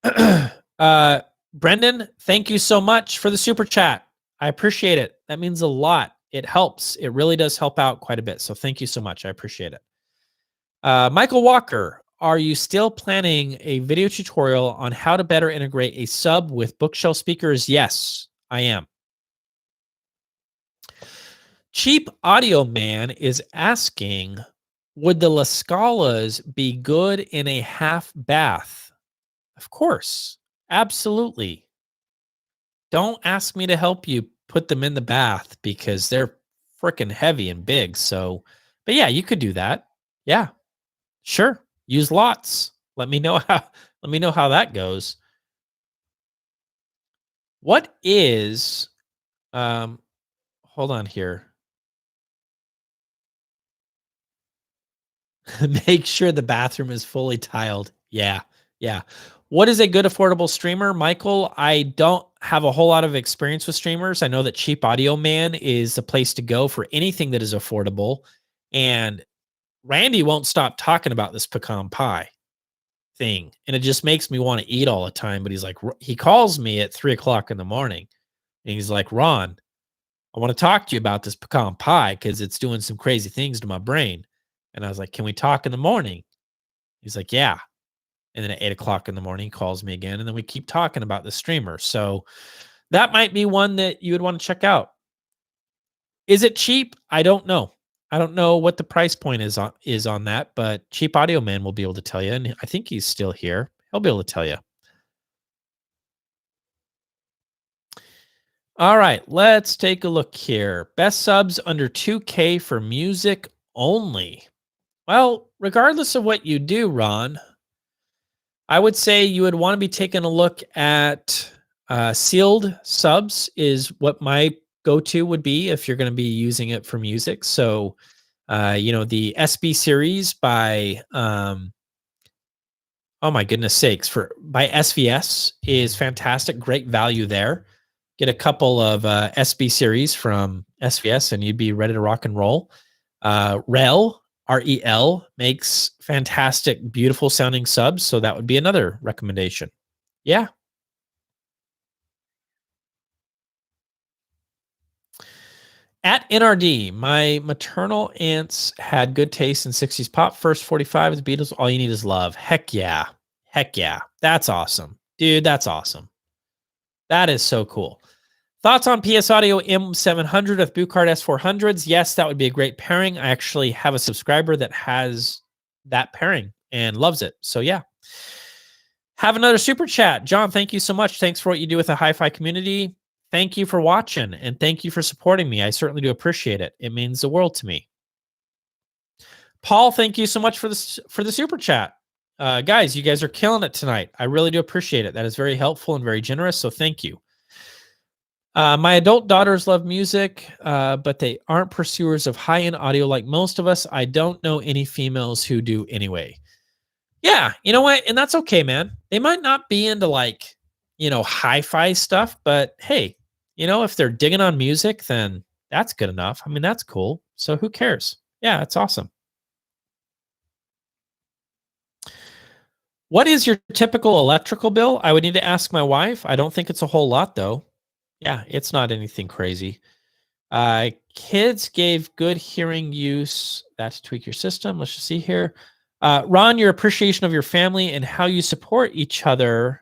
that. Brendan, thank you so much for the super chat. I appreciate it. That means a lot. It helps. It really does help out quite a bit. So thank you so much. I appreciate it. Michael Walker, are you still planning a video tutorial on how to better integrate a sub with bookshelf speakers? Yes, I am. Cheap Audio Man is asking, would the La Scalas be good in a half bath? Of course. Absolutely. Don't ask me to help you put them in the bath because they're freaking heavy and big. So, but yeah, you could do that. Yeah, sure. Use lots. Let me know how that goes. What is, hold on here. Make sure the bathroom is fully tiled. Yeah. What is a good affordable streamer? Michael, I don't have a whole lot of experience with streamers. I know that Cheap Audio Man is the place to go for anything that is affordable. And Randy won't stop talking about this pecan pie thing. And it just makes me want to eat all the time. But he calls me at 3:00 in the morning and he's like, Ron, I want to talk to you about this pecan pie because it's doing some crazy things to my brain. And I was like, can we talk in the morning? He's like, yeah. And then at 8 o'clock in the morning, he calls me again. And then we keep talking about the streamer. So that might be one that you would want to check out. Is it cheap? I don't know. I don't know what the price point is on that, but Cheap Audio Man will be able to tell you. And I think he's still here. He'll be able to tell you. All right, let's take a look here. Best subs under 2K for music only. Well, regardless of what you do, Ron, I would say you would want to be taking a look at sealed subs is what my go-to would be if you're going to be using it for music. So, the SB series by, oh my goodness sakes, by SVS is fantastic. Great value there. Get a couple of SB series from SVS and you'd be ready to rock and roll. REL, REL makes fantastic, beautiful sounding subs. So that would be another recommendation. Yeah. At NRD, my maternal aunts had good taste in 60s pop. First 45 is Beatles. All you need is love. Heck yeah. Heck yeah. That's awesome. Dude, that's awesome. That is so cool. Thoughts on PS Audio M700 of Bucard S400s? Yes, that would be a great pairing. I actually have a subscriber that has that pairing and loves it. So yeah. Have another super chat. John, thank you so much. Thanks for what you do with the hi-fi community. Thank you for watching and thank you for supporting me. I certainly do appreciate it. It means the world to me. Paul, thank you so much for the super chat. Guys, you guys are killing it tonight. I really do appreciate it. That is very helpful and very generous. So thank you. My adult daughters love music, but they aren't pursuers of high-end audio like most of us. I don't know any females who do anyway. Yeah, you know what? And that's okay, man. They might not be into hi-fi stuff, but hey, if they're digging on music, then that's good enough. I mean, that's cool. So who cares? Yeah, it's awesome. What is your typical electrical bill? I would need to ask my wife. I don't think it's a whole lot though. Yeah, it's not anything crazy. Kids gave good hearing use. That's tweak your system. Let's just see here. Ron, your appreciation of your family and how you support each other.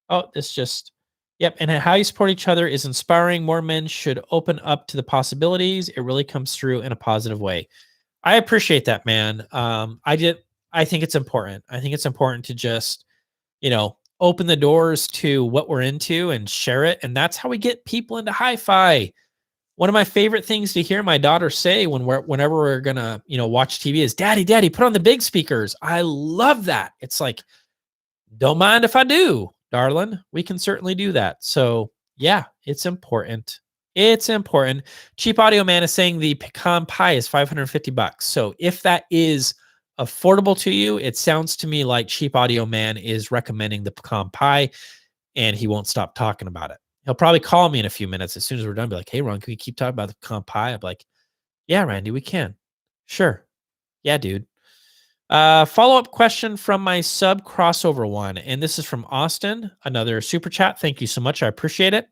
Oh, yep. And how you support each other is inspiring. More men should open up to the possibilities. It really comes through in a positive way. I appreciate that, man. I think it's important. I think it's important to just, open the doors to what we're into and share it. And that's how we get people into hi-fi. One of my favorite things to hear my daughter say whenever we're gonna, watch TV is, Daddy, put on the big speakers. I love that. It's like, don't mind if I do, darling. We can certainly do that. So yeah, it's important. It's important. Cheap Audio Man is saying the pecan pie is $550. So if that is affordable to you, it sounds to me like Cheap Audio Man is recommending the pecan pie and he won't stop talking about it. He'll probably call me in a few minutes as soon as we're done. Be like, hey, Ron, can we keep talking about the pecan pie? I'm like, yeah, Randy, we can. Sure. Yeah, dude. Follow-up question from my sub crossover one. And this is from Austin, another super chat. Thank you so much. I appreciate it.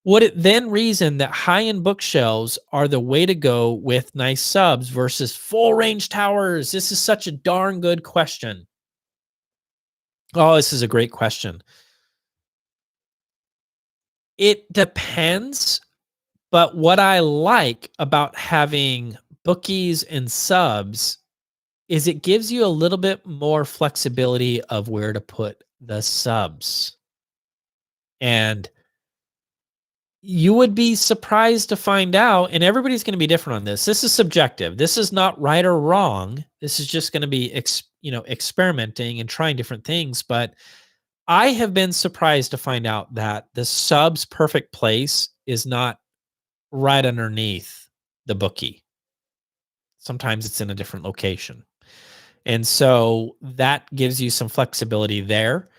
Would it then reason that high-end bookshelves are the way to go with nice subs versus full-range towers? This is such a darn good question. Oh, this is a great question. It depends, but what I like about having bookies and subs is it gives you a little bit more flexibility of where to put the subs. And you would be surprised to find out, and everybody's going to be different on this. This is subjective. This is not right or wrong. This is just going to be, experimenting and trying different things. But I have been surprised to find out that the sub's perfect place is not right underneath the bookie. Sometimes it's in a different location. And so that gives you some flexibility there.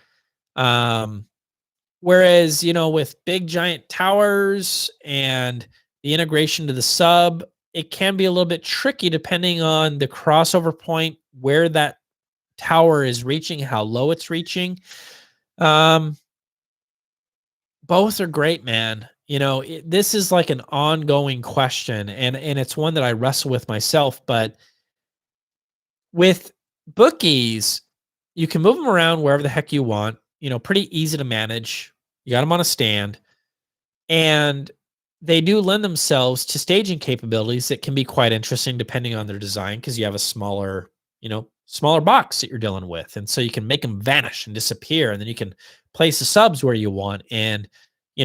Whereas, with big giant towers and the integration to the sub, it can be a little bit tricky depending on the crossover point, where that tower is reaching, how low it's reaching. Both are great, man. You know, this is like an ongoing question, and it's one that I wrestle with myself. But with bookies, you can move them around wherever the heck you want. You know, pretty easy to manage. You got them on a stand, and they do lend themselves to staging capabilities that can be quite interesting depending on their design, because you have a smaller, smaller box that you're dealing with. And so you can make them vanish and disappear, and then you can place the subs where you want. And,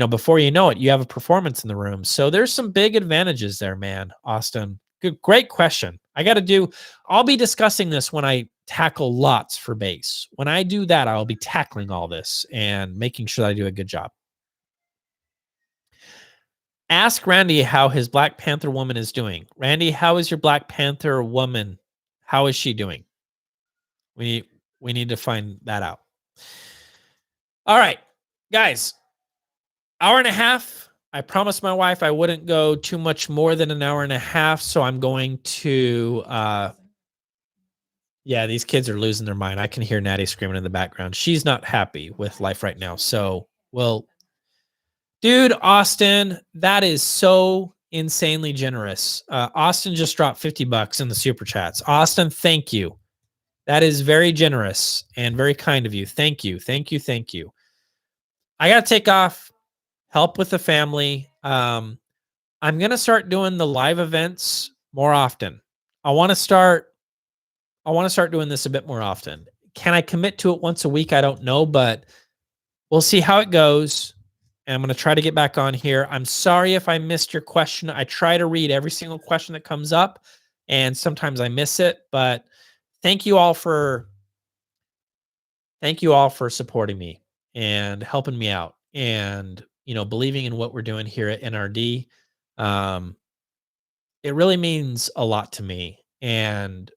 before you know it, you have a performance in the room. So there's some big advantages there, man. Austin, great question. I'll be discussing this when I tackle lots for bass. When I do that, I'll be tackling all this and making sure that I do a good job. Ask Randy how his Black Panther woman is doing. Randy, how is your Black Panther woman? How is she doing? We need to find that out. All right, guys. Hour and a half. I promised my wife I wouldn't go too much more than an hour and a half, so I'm going to yeah, these kids are losing their mind. I can hear Natty screaming in the background. She's not happy with life right now. So, dude, Austin, that is so insanely generous. Austin just dropped $50 in the super chats. Austin, thank you. That is very generous and very kind of you. Thank you. Thank you. Thank you. I got to take off, help with the family. I'm going to start doing the live events more often. I want to start doing this a bit more often. Can I commit to it once a week? I don't know, but we'll see how it goes. And I'm going to try to get back on here. I'm sorry if I missed your question. I try to read every single question that comes up, and sometimes I miss it, but thank you all for supporting me and helping me out, and, believing in what we're doing here at NRD. It really means a lot to me, and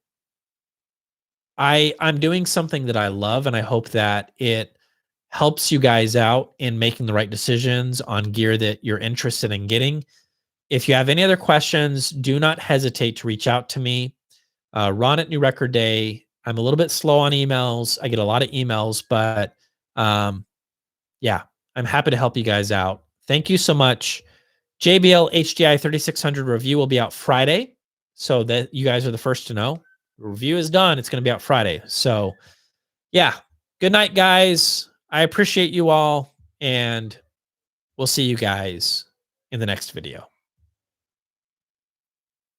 I'm doing something that I love, and I hope that it helps you guys out in making the right decisions on gear that you're interested in getting. If you have any other questions, do not hesitate to reach out to me. Ron at New Record Day. I'm a little bit slow on emails. I get a lot of emails, but yeah, I'm happy to help you guys out. Thank you so much. JBL HDI 3600 review will be out Friday, so that you guys are the first to know. The review is done. It's going to be out Friday. So yeah, good night, guys. I appreciate you all, and we'll see you guys in the next video.